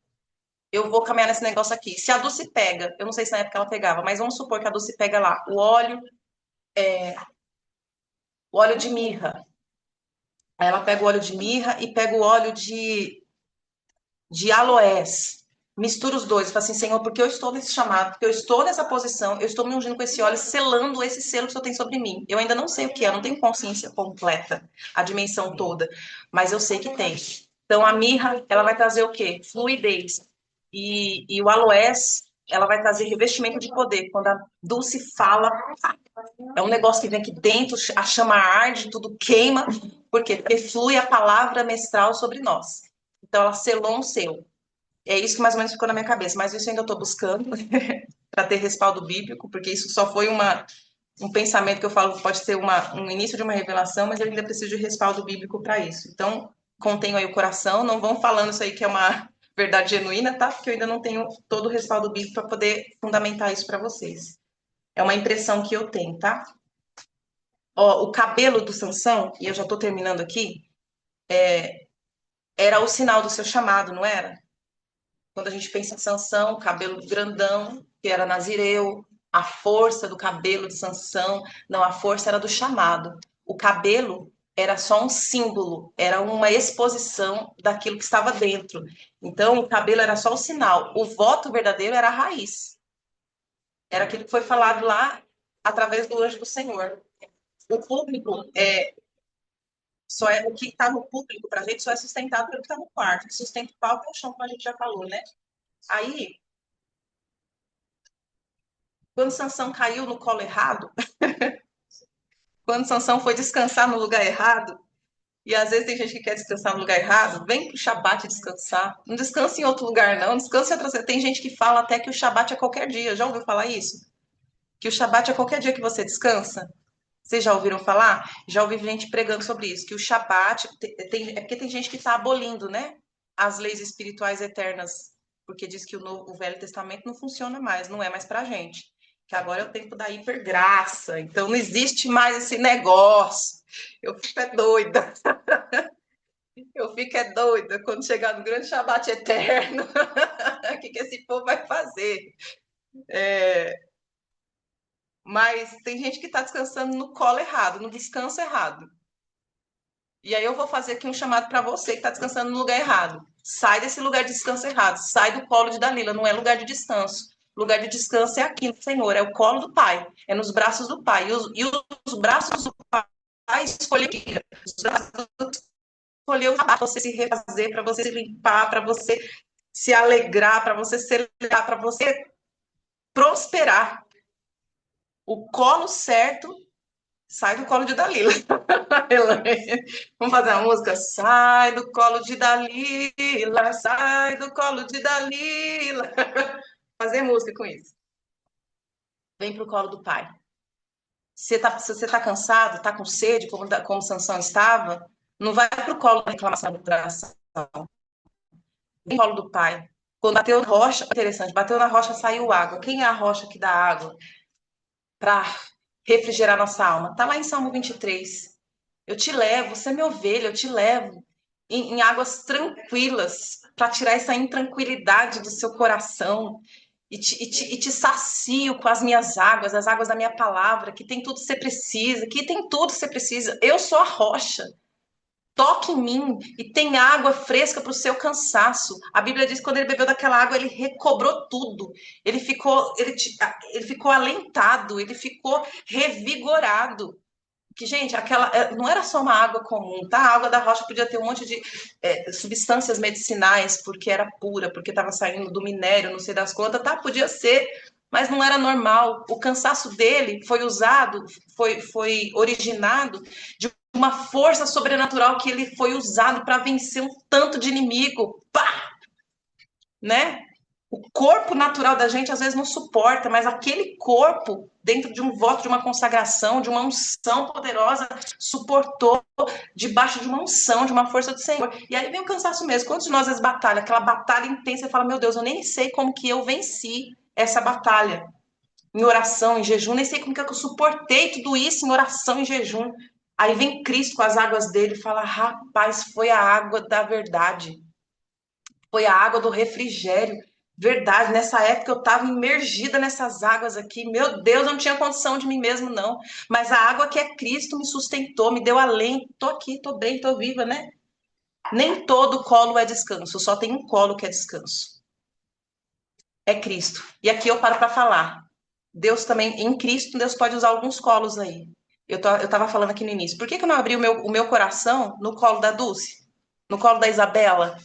Eu vou caminhar nesse negócio aqui. Se a Dulce pega, eu não sei se na época ela pegava, mas vamos supor que a Dulce pega lá o óleo de mirra. Aí ela pega o óleo de mirra e pega o óleo de aloés. Mistura os dois. Fala assim, Senhor, porque eu estou nesse chamado, porque eu estou nessa posição, eu estou me ungindo com esse óleo, selando esse selo que o Senhor tem sobre mim. Eu ainda não sei o que é, eu não tenho consciência completa, a dimensão toda, mas eu sei que tem. Então, a mirra, ela vai trazer o quê? Fluidez. E o aloés, ela vai trazer revestimento de poder. Quando a Dulce fala, é um negócio que vem aqui dentro, a chama arde, tudo queima. Por quê? Porque flui a palavra mestral sobre nós. Então, ela selou um selo. É isso que mais ou menos ficou na minha cabeça. Mas isso eu ainda estou buscando para ter respaldo bíblico, porque isso só foi um pensamento que eu falo que pode ser um início de uma revelação, mas eu ainda preciso de respaldo bíblico para isso. Então, contenho aí o coração. Não vão falando isso aí que é uma verdade genuína, tá? Porque eu ainda não tenho todo o respaldo bíblico para poder fundamentar isso para vocês. É uma impressão que eu tenho, tá? Ó, o cabelo do Sansão, e eu já tô terminando aqui, era o sinal do seu chamado, não era? Quando a gente pensa em Sansão, cabelo grandão, que era nazireu, a força do cabelo de Sansão, não, a força era do chamado. O cabelo era só um símbolo, era uma exposição daquilo que estava dentro. Então, o cabelo era só o sinal. O voto verdadeiro era a raiz. Era aquilo que foi falado lá através do anjo do Senhor. O público só é o que está no público para a gente só é sustentado pelo que está no quarto. O que sustenta o palco é o chão, como a gente já falou, né? Aí, quando Sansão caiu no colo errado, quando Sansão foi descansar no lugar errado, e às vezes tem gente que quer descansar no lugar errado, vem pro Shabat descansar. Não descansa em outro lugar, não. Descansa em outra... Tem gente que fala até que o Shabat é qualquer dia. Já ouviu falar isso? Que o Shabat é qualquer dia que você descansa? Vocês já ouviram falar? Já ouvi gente pregando sobre isso, que o Shabat... é porque tem gente que está abolindo, né? As leis espirituais eternas, porque diz que o Velho Testamento não funciona mais, não é mais pra gente. Que agora é o tempo da hipergraça, então não existe mais esse negócio. Eu fico doida. Eu fico doida quando chegar no grande Shabat eterno. O que esse povo vai fazer? Mas tem gente que está descansando no colo errado, no descanso errado. E aí eu vou fazer aqui um chamado para você que está descansando no lugar errado. Sai desse lugar de descanso errado. Sai do colo de Dalila, não é lugar de descanso. Lugar de descanso é aqui no Senhor, é o colo do Pai, é nos braços do Pai. E os braços do Pai escolheu os braços escolheu para você se refazer, para você se limpar, para você se alegrar, para você celebrar, para você prosperar. O colo certo sai do colo de Dalila. Vamos fazer uma música? Sai do colo de Dalila, sai do colo de Dalila. Fazer música com isso. Vem pro colo do Pai. Se você tá cansado, tá com sede, como Sansão estava, não vai pro colo da reclamação da oração. Vem pro colo do Pai. Quando bateu na rocha, interessante, bateu na rocha, saiu água. Quem é a rocha que dá água para refrigerar nossa alma? Tá lá em Salmo 23. Eu te levo, você é minha ovelha, eu te levo em águas tranquilas para tirar essa intranquilidade do seu coração e te sacio com as minhas águas, as águas da minha palavra, que tem tudo que você precisa, que tem tudo que você precisa. Eu sou a rocha. Toque em mim e tem água fresca para o seu cansaço. A Bíblia diz que quando ele bebeu daquela água, ele recobrou tudo. Ele ficou alentado, ele ficou revigorado. Que, gente, aquela não era só uma água comum, tá? A água da rocha podia ter um monte de substâncias medicinais, porque era pura, porque estava saindo do minério, não sei das quantas, tá? Podia ser, mas não era normal. O cansaço dele foi usado, foi originado de uma força sobrenatural que ele foi usado para vencer um tanto de inimigo. Pá! Né? O corpo natural da gente às vezes não suporta, mas aquele corpo, dentro de um voto, de uma consagração, de uma unção poderosa, suportou debaixo de uma unção, de uma força do Senhor. E aí vem o cansaço mesmo. Quantos de nós às vezes batalha, aquela batalha intensa, e fala, meu Deus, eu nem sei como que eu venci essa batalha. Em oração, em jejum, nem sei como que eu suportei tudo isso em oração, em jejum. Aí vem Cristo com as águas dele e fala, rapaz, foi a água da verdade. Foi a água do refrigério. Verdade, nessa época eu estava imergida nessas águas aqui. Meu Deus, eu não tinha condição de mim mesmo, não. Mas a água que é Cristo me sustentou, me deu alento. Tô aqui, tô bem, tô viva, né? Nem todo colo é descanso, só tem um colo que é descanso. É Cristo. E aqui eu paro para falar. Deus também, em Cristo, Deus pode usar alguns colos aí. Eu estava falando aqui no início. Por que eu não abri o meu coração no colo da Dulce? No colo da Isabela?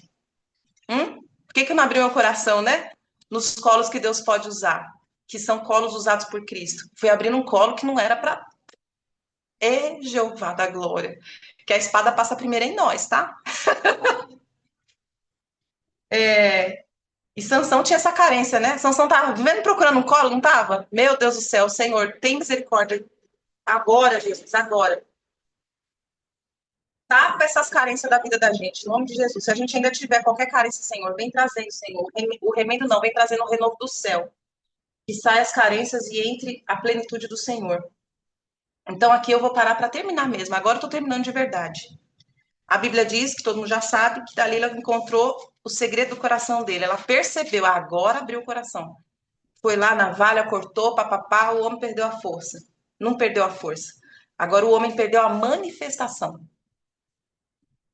Por que eu não abri meu coração, né? Nos colos que Deus pode usar, que são colos usados por Cristo. Fui abrindo um colo que não era para... Jeová da glória. Que a espada passa primeiro em nós, tá? E Sansão tinha essa carência, né? Sansão tava vivendo procurando um colo, não tava? Meu Deus do céu, Senhor, tem misericórdia. Agora, Jesus, agora. Tapa essas carências da vida da gente, em nome de Jesus. Se a gente ainda tiver qualquer carência, Senhor, vem trazendo, Senhor. O remendo não, vem trazendo o renovo do céu. Que saia as carências e entre a plenitude do Senhor. Então aqui eu vou parar para terminar mesmo. Agora eu tô terminando de verdade. A Bíblia diz, que todo mundo já sabe, que Dalila encontrou o segredo do coração dele. Ela percebeu, agora abriu o coração. Foi lá, navalha, cortou, papapá, o homem perdeu a força. Não perdeu a força. Agora o homem perdeu a manifestação.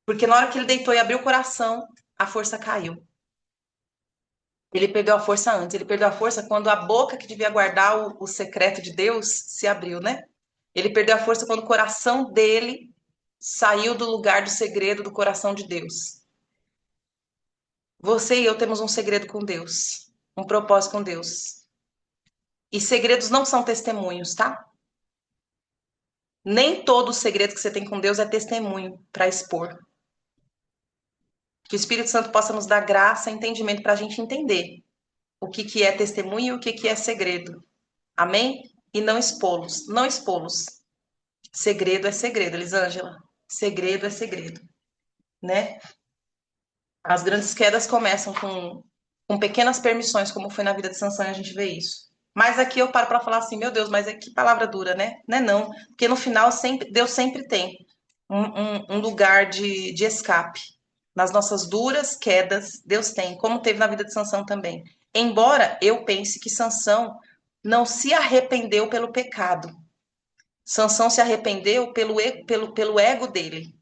Porque na hora que ele deitou e abriu o coração, a força caiu. Ele perdeu a força antes. Ele perdeu a força quando a boca que devia guardar o secreto de Deus se abriu, né? Ele perdeu a força quando o coração dele saiu do lugar do segredo do coração de Deus. Você e eu temos um segredo com Deus, um propósito com Deus. E segredos não são testemunhos, tá? Nem todo segredo que você tem com Deus é testemunho para expor. Que o Espírito Santo possa nos dar graça e entendimento para a gente entender o que é testemunho e o que é segredo. Amém? E não expô-los. Não expô-los. Segredo é segredo, Elisângela. Segredo é segredo. Né? As grandes quedas começam com pequenas permissões, como foi na vida de Sansão, e a gente vê isso. Mas aqui eu paro para falar assim, meu Deus, mas que palavra dura, né? Não é não. Porque no final Deus sempre tem um lugar de escape. Nas nossas duras quedas, Deus tem, como teve na vida de Sansão também. Embora eu pense que Sansão não se arrependeu pelo pecado. Sansão se arrependeu pelo ego dele.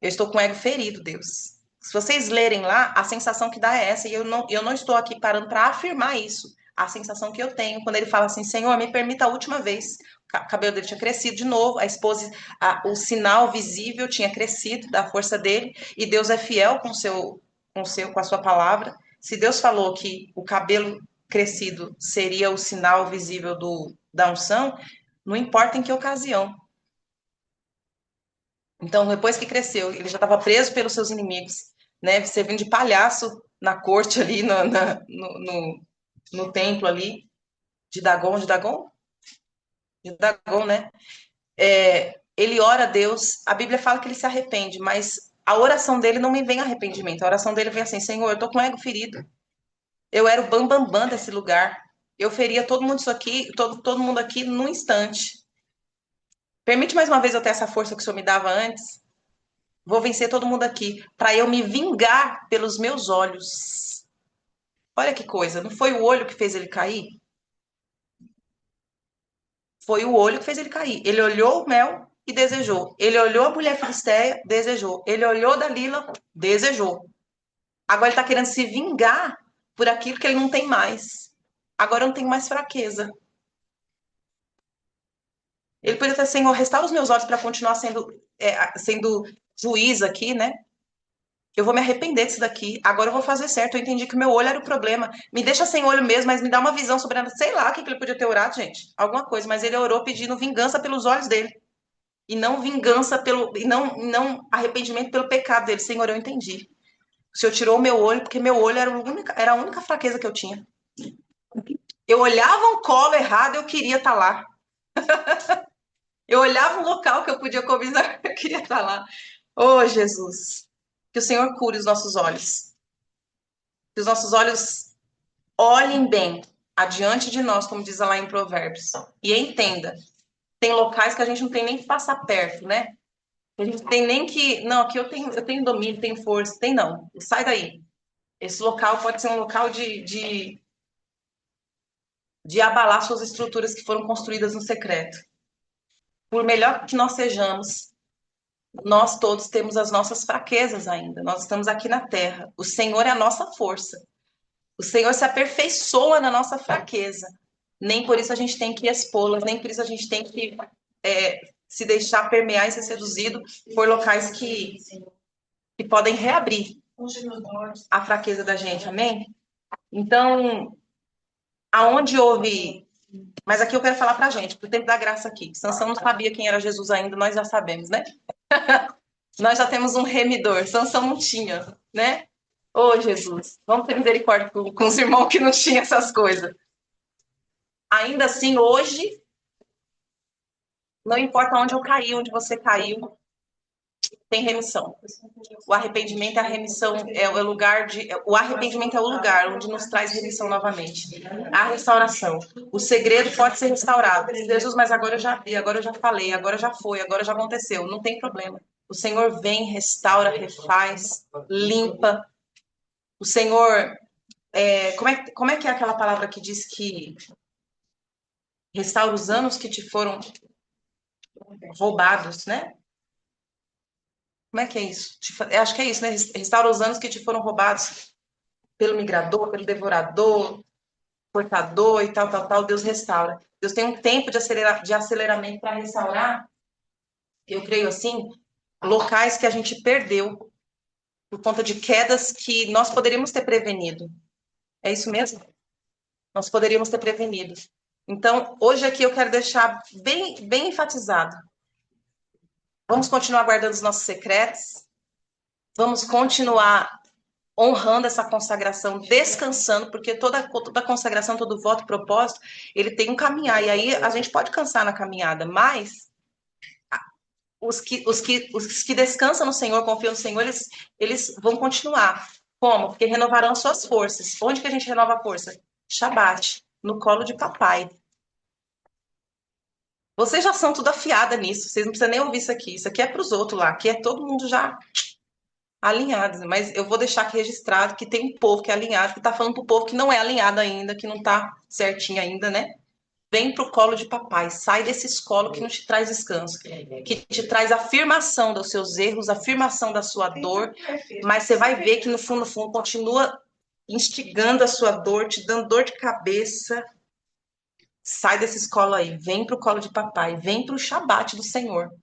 Eu estou com o ego ferido, Deus. Se vocês lerem lá, a sensação que dá é essa, e eu não estou aqui parando para afirmar isso. A sensação que eu tenho quando ele fala assim, Senhor, me permita a última vez. O cabelo dele tinha crescido de novo, a esposa, o sinal visível tinha crescido da força dele, e Deus é fiel com a sua palavra. Se Deus falou que o cabelo crescido seria o sinal visível da unção, não importa em que ocasião. Então, depois que cresceu, ele já estava preso pelos seus inimigos, né? Servindo de palhaço na corte ali, no templo ali, de Dagon, né? Ele ora a Deus, a Bíblia fala que ele se arrepende, mas a oração dele não me vem arrependimento, a oração dele vem assim, Senhor, eu tô com o ego ferido, eu era o bambambam desse lugar, eu feria todo mundo isso aqui, todo mundo aqui num instante. Permite mais uma vez eu ter essa força que o Senhor me dava antes? Vou vencer todo mundo aqui, para eu me vingar pelos meus olhos. Olha que coisa, não foi o olho que fez ele cair? Foi o olho que fez ele cair. Ele olhou o mel e desejou. Ele olhou a mulher filisteia, desejou. Ele olhou Dalila, desejou. Agora ele está querendo se vingar por aquilo que ele não tem mais. Agora eu não tenho mais fraqueza. Ele podia ter, Senhor, restaura os meus olhos para continuar sendo juiz aqui, né? Eu vou me arrepender disso daqui. Agora eu vou fazer certo. Eu entendi que o meu olho era o problema. Me deixa sem olho mesmo, mas me dá uma visão sobre ela. Sei lá o que ele podia ter orado, gente. Alguma coisa. Mas ele orou pedindo vingança pelos olhos dele. E não vingança e não arrependimento pelo pecado dele. Senhor, eu entendi. O Senhor tirou o meu olho, porque meu olho era a única fraqueza que eu tinha. Eu olhava um colo errado, eu queria estar lá. Eu olhava um local que eu podia cobiçar, eu queria estar lá. Oh, Jesus. Que o Senhor cure os nossos olhos. Que os nossos olhos olhem bem adiante de nós, como diz lá em Provérbios. E entenda, tem locais que a gente não tem nem que passar perto, né? A gente tem nem que... Não, aqui eu tenho domínio, tenho força. Tem não. Sai daí. Esse local pode ser um local de abalar suas estruturas que foram construídas no secreto. Por melhor que nós sejamos, nós todos temos as nossas fraquezas ainda. Nós estamos aqui na terra. O Senhor é a nossa força. O Senhor se aperfeiçoa na nossa fraqueza. Nem por isso a gente tem que expô-las, nem por isso a gente tem que se deixar permear e ser seduzido por locais que podem reabrir a fraqueza da gente, amém? Então, aonde houve... Mas aqui eu quero falar pra gente, pro tempo da graça aqui. Sansão não sabia quem era Jesus ainda, nós já sabemos, né? Nós já temos um remidor, Sansão não tinha, né? Ô, Jesus, vamos ter misericórdia com os irmãos que não tinham essas coisas. Ainda assim, hoje, não importa onde eu caí, onde você caiu, tem remissão. O arrependimento é a remissão, é o lugar de. O arrependimento é o lugar onde nos traz remissão novamente. A restauração. O segredo pode ser restaurado. Jesus, mas agora eu já vi, agora eu já falei, agora já foi, agora já aconteceu. Não tem problema. O Senhor vem, restaura, refaz, limpa. O Senhor. Como é que é aquela palavra que diz que restaura os anos que te foram roubados, né? Como é que é isso? Eu acho que é isso, né? Restaura os anos que te foram roubados pelo migrador, pelo devorador, cortador e tal, tal, tal. Deus restaura. Deus tem um tempo de aceleramento para restaurar, eu creio assim, locais que a gente perdeu por conta de quedas que nós poderíamos ter prevenido. É isso mesmo? Nós poderíamos ter prevenido. Então, hoje aqui eu quero deixar bem, bem enfatizado. Vamos continuar guardando os nossos secretos. Vamos continuar honrando essa consagração, descansando, porque toda consagração, todo voto, propósito, ele tem um caminhar. E aí a gente pode cansar na caminhada, mas os que descansam no Senhor, confiam no Senhor, eles vão continuar. Como? Porque renovarão suas forças. Onde que a gente renova a força? Shabat, no colo de papai. Vocês já são tudo afiada nisso, vocês não precisam nem ouvir isso aqui. Isso aqui é para os outros lá, aqui é todo mundo já alinhado. Mas eu vou deixar aqui registrado que tem um povo que é alinhado, que está falando para o povo que não é alinhado ainda, que não está certinho ainda, né? Vem para o colo de papai, sai desse colo que não te traz descanso, que te traz afirmação dos seus erros, afirmação da sua dor, mas você vai ver que no fundo, continua instigando a sua dor, te dando dor de cabeça. Sai desse colo aí, vem para o colo de papai, vem para o Shabat do Senhor.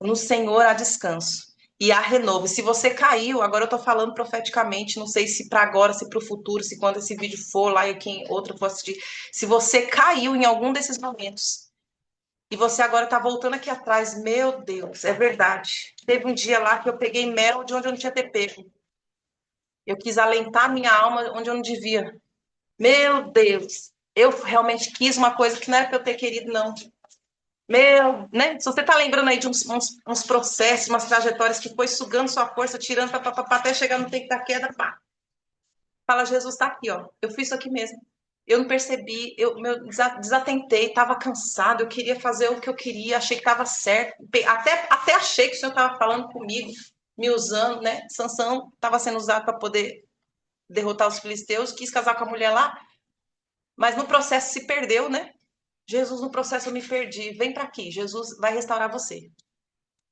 No Senhor há descanso e há renovo. Se você caiu, agora eu estou falando profeticamente, não sei se para agora, se para o futuro, se quando esse vídeo for lá e quem outro for assistir, se você caiu em algum desses momentos e você agora está voltando aqui atrás, meu Deus, é verdade. Teve um dia lá que eu peguei mel de onde eu não tinha ter pego. Eu quis alentar minha alma onde eu não devia. Meu Deus, eu realmente quis uma coisa que não era para eu ter querido, não. Meu, né? Se você tá lembrando aí de uns processos, umas trajetórias que foi sugando sua força, tirando até chegar no tempo da queda, pá. Fala, Jesus tá aqui, ó. Eu fiz isso aqui mesmo. Eu não percebi, eu desatentei, tava cansado, eu queria fazer o que eu queria, achei que tava certo. Até achei que o Senhor tava falando comigo, me usando, né? Sansão tava sendo usado para poder derrotar os filisteus, quis casar com a mulher lá, mas no processo se perdeu, né? Jesus, no processo eu me perdi. Vem para aqui. Jesus vai restaurar você.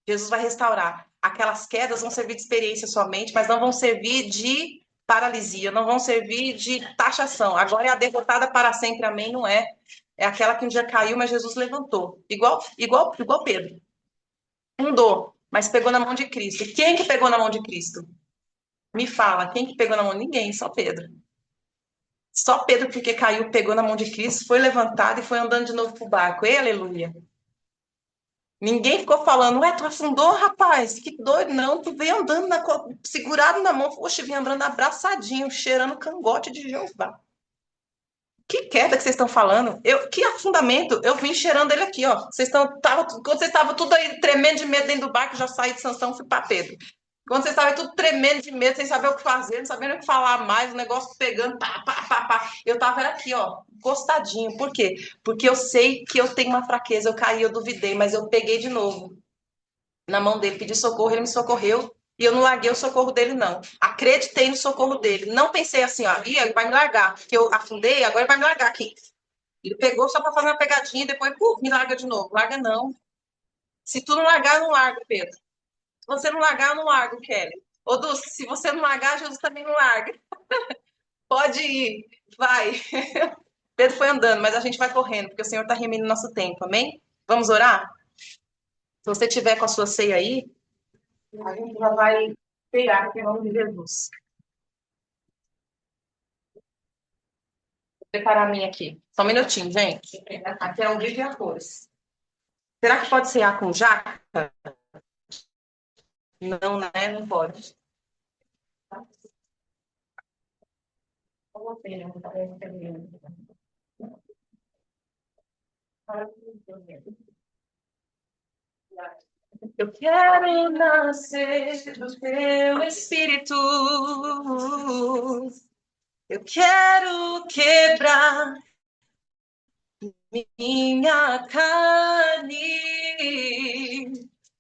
Jesus vai restaurar. Aquelas quedas vão servir de experiência somente, mas não vão servir de paralisia, não vão servir de taxação. Agora é a derrotada para sempre, amém? Não é. É aquela que um dia caiu, mas Jesus levantou. Igual Pedro. Fundou, mas pegou na mão de Cristo. Quem que pegou na mão de Cristo? Me fala, quem que pegou na mão? Ninguém, só Pedro. Só Pedro, porque caiu, pegou na mão de Cristo, foi levantado e foi andando de novo pro barco. Ei, aleluia. Ninguém ficou falando, ué, tu afundou, rapaz? Que doido, não. Tu veio andando, segurado na mão. Poxa, vinha andando abraçadinho, cheirando cangote de Jeová. Que queda que vocês estão falando? Que afundamento? Eu vim cheirando ele aqui, ó. Quando vocês estavam tudo aí tremendo de medo dentro do barco, já saí de Sansão, fui para Pedro. Quando vocês estavam tudo tremendo de medo, sem saber o que fazer, não sabendo o que falar mais, o negócio pegando, pá, pá, pá, pá. Eu tava aqui, ó, encostadinho. Por quê? Porque eu sei que eu tenho uma fraqueza. Eu caí, eu duvidei, mas eu peguei de novo na mão dele, pedi socorro, ele me socorreu. E eu não larguei o socorro dele, não. Acreditei no socorro dele. Não pensei assim, ó, ele vai me largar, porque eu afundei, agora ele vai me largar aqui. Ele pegou só para fazer uma pegadinha e depois, me larga de novo. Larga não. Se tu não largar, eu não largo, Pedro. Se você não largar, eu não largo, Kelly. Ô, Dulce, se você não largar, Jesus também não larga. Pode ir, vai. Pedro foi andando, mas a gente vai correndo, porque o Senhor está remindo nosso tempo, amém? Vamos orar? Se você tiver com a sua ceia aí, a gente já vai pegar aqui em nome de Jesus. Vou preparar a minha aqui. Só um minutinho, gente. Aqui é o livro e a cores. Será que pode cear com jaca? Não, né? Não pode. Eu quero nascer do teu espírito. Eu quero quebrar minha carne,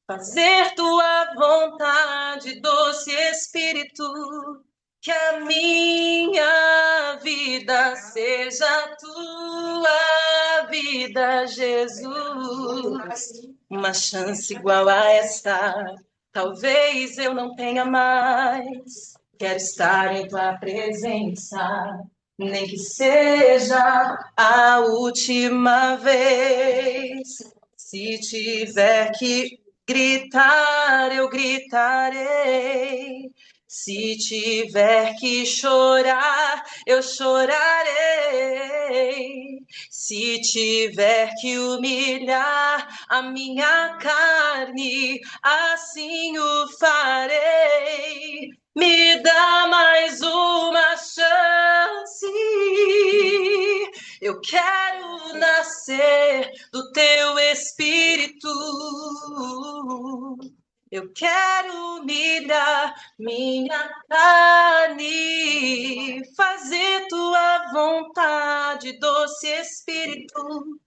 fazer tua vontade, doce Espírito, que a minha vida seja tua vida, Jesus. Uma chance igual a esta, talvez eu não tenha mais. Quero estar em tua presença, nem que seja a última vez. Se tiver que gritar, eu gritarei. Se tiver que chorar, eu chorarei. Se tiver que humilhar a minha carne, assim o farei. Me dá mais uma chance. Eu quero nascer do teu espírito. Eu quero humilhar minha carne, fazer tua vontade, doce Espírito,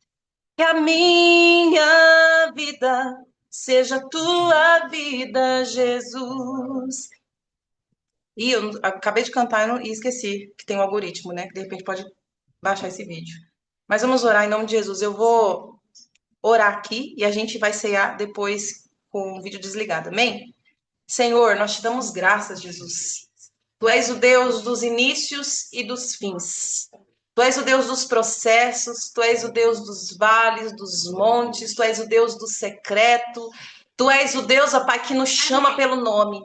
que a minha vida seja tua vida, Jesus. E eu acabei de cantar e esqueci que tem um algoritmo, né? Que de repente pode baixar esse vídeo. Mas vamos orar em nome de Jesus. Eu vou orar aqui e a gente vai cear depois com o vídeo desligado. Amém? Senhor, nós te damos graças, Jesus. Tu és o Deus dos inícios e dos fins. Tu és o Deus dos processos, tu és o Deus dos vales, dos montes, tu és o Deus do secreto. Tu és o Deus, ó Pai, que nos chama pelo nome.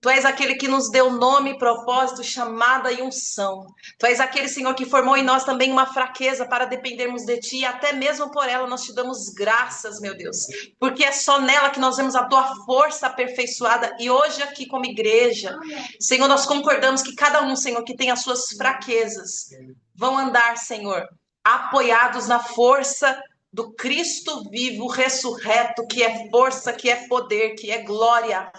Tu és aquele que nos deu nome, propósito, chamada e unção. Tu és aquele, Senhor, que formou em nós também uma fraqueza para dependermos de Ti, e até mesmo por ela nós te damos graças, meu Deus, porque é só nela que nós vemos a Tua força aperfeiçoada. E hoje aqui como igreja, Senhor, nós concordamos que cada um, Senhor, que tem as suas fraquezas, vão andar, Senhor, apoiados na força do Cristo vivo, ressurreto, que é força, que é poder, que é glória.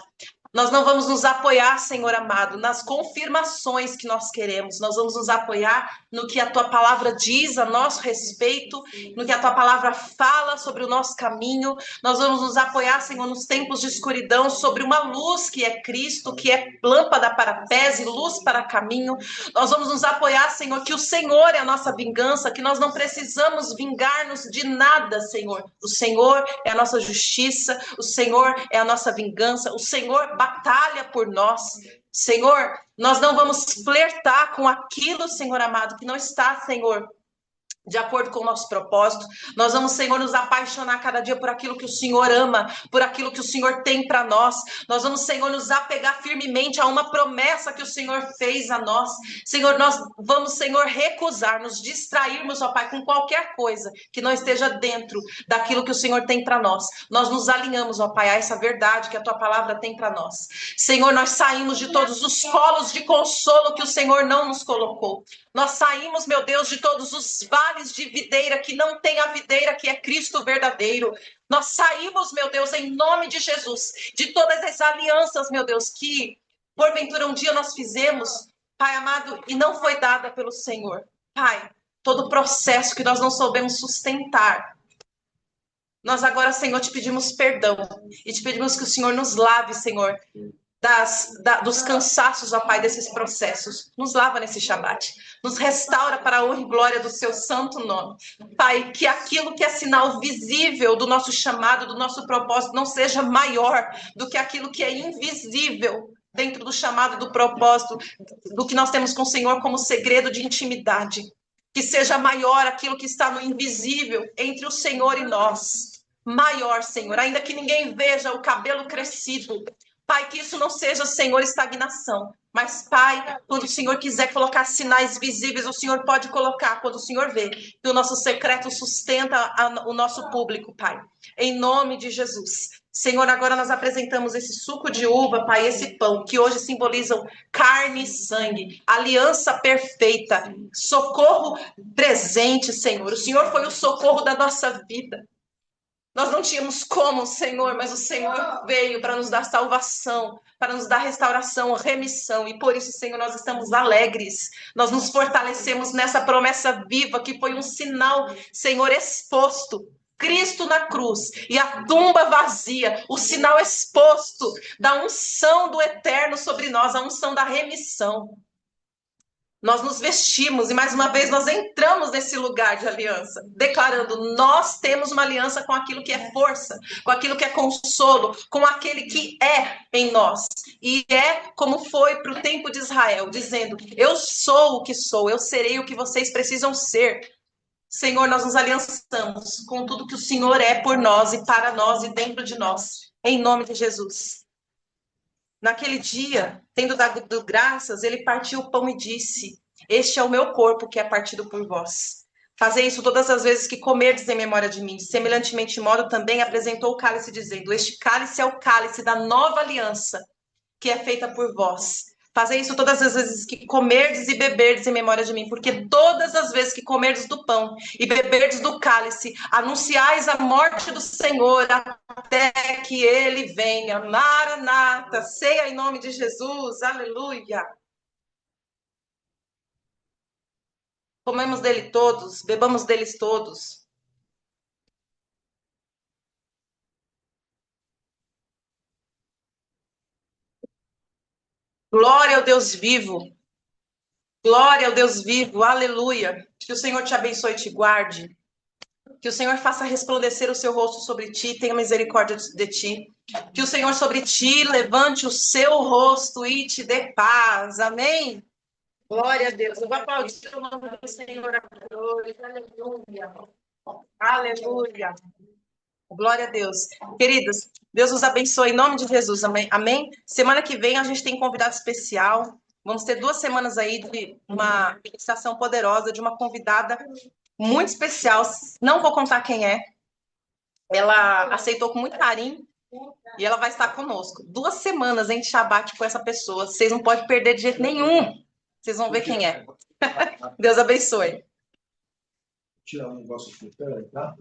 Nós não vamos nos apoiar, Senhor amado, nas confirmações que nós queremos. Nós vamos nos apoiar no que a Tua palavra diz a nosso respeito, no que a Tua palavra fala sobre o nosso caminho. Nós vamos nos apoiar, Senhor, nos tempos de escuridão, sobre uma luz que é Cristo, que é lâmpada para pés e luz para caminho. Nós vamos nos apoiar, Senhor, que o Senhor é a nossa vingança, que nós não precisamos vingar-nos de nada, Senhor. O Senhor é a nossa justiça, o Senhor é a nossa vingança, o Senhor batalha por nós. Senhor, nós não vamos flertar com aquilo, Senhor amado, que não está, Senhor, de acordo com o nosso propósito. Nós vamos, Senhor, nos apaixonar cada dia por aquilo que o Senhor ama, por aquilo que o Senhor tem para nós. Nós vamos, Senhor, nos apegar firmemente a uma promessa que o Senhor fez a nós. Senhor, nós vamos, Senhor, recusar, nos distrairmos, ó Pai, com qualquer coisa que não esteja dentro daquilo que o Senhor tem para nós. Nós nos alinhamos, ó Pai, a essa verdade que a Tua palavra tem para nós. Senhor, nós saímos de todos os colos de consolo que o Senhor não nos colocou. Nós saímos, meu Deus, de todos os vales de videira que não tem a videira que é Cristo verdadeiro. Nós saímos, meu Deus, em nome de Jesus, de todas as alianças, meu Deus, que porventura um dia nós fizemos, Pai amado, e não foi dada pelo Senhor. Pai, todo processo que nós não soubemos sustentar, nós agora, Senhor, te pedimos perdão e te pedimos que o Senhor nos lave, Senhor, dos cansaços, ó Pai, desses processos. Nos lava nesse Shabat. Nos restaura para a honra e glória do seu santo nome. Pai, que aquilo que é sinal visível do nosso chamado, do nosso propósito, não seja maior do que aquilo que é invisível dentro do chamado e do propósito, do que nós temos com o Senhor como segredo de intimidade. Que seja maior aquilo que está no invisível entre o Senhor e nós. Maior, Senhor, ainda que ninguém veja o cabelo crescido. Pai, que isso não seja, Senhor, estagnação. Mas, Pai, quando o Senhor quiser colocar sinais visíveis, o Senhor pode colocar, quando o Senhor vê que o nosso secreto sustenta o nosso público, Pai. Em nome de Jesus. Senhor, agora nós apresentamos esse suco de uva, Pai, esse pão, que hoje simbolizam carne e sangue, aliança perfeita, socorro presente, Senhor. O Senhor foi o socorro da nossa vida. Nós não tínhamos como, Senhor, mas o Senhor veio para nos dar salvação, para nos dar restauração, remissão. E por isso, Senhor, nós estamos alegres. Nós nos fortalecemos nessa promessa viva que foi um sinal, Senhor, exposto. Cristo na cruz e a tumba vazia, o sinal exposto da unção do eterno sobre nós, a unção da remissão. Nós nos vestimos e mais uma vez nós entramos nesse lugar de aliança, declarando: nós temos uma aliança com aquilo que é força, com aquilo que é consolo, com aquele que é em nós. E é como foi para o tempo de Israel, dizendo: eu sou o que sou, eu serei o que vocês precisam ser. Senhor, nós nos aliançamos com tudo que o Senhor é por nós e para nós e dentro de nós, em nome de Jesus. Naquele dia, tendo dado graças, ele partiu o pão e disse: este é o meu corpo que é partido por vós. Fazei isso todas as vezes que comerdes em memória de mim. Semelhantemente de modo também apresentou o cálice, dizendo: este cálice é o cálice da nova aliança, que é feita por vós. Fazei isso todas as vezes que comerdes e beberdes em memória de mim, porque todas as vezes que comerdes do pão e beberdes do cálice, anunciais a morte do Senhor até que ele venha. Maranata, ceia em nome de Jesus, aleluia. Comemos dele todos, bebamos deles todos. Glória ao Deus vivo. Glória ao Deus vivo, aleluia. Que o Senhor te abençoe e te guarde. Que o Senhor faça resplandecer o seu rosto sobre ti, tenha misericórdia de ti. Que o Senhor sobre ti levante o seu rosto e te dê paz. Amém? Glória a Deus. Eu vou aplaudir o nome do Senhor. Aleluia. Aleluia. Glória a Deus. Queridos, Deus nos abençoe em nome de Jesus. Amém? Amém? Semana que vem a gente tem convidado especial. Vamos ter 2 semanas aí de uma ministração poderosa, de uma convidada muito especial. Não vou contar quem é. Ela aceitou com muito carinho e ela vai estar conosco. 2 semanas em Shabbat com essa pessoa. Vocês não podem perder de jeito nenhum. Vocês vão ver quem é. Deus abençoe. Tirar um negócio aqui, peraí, tá?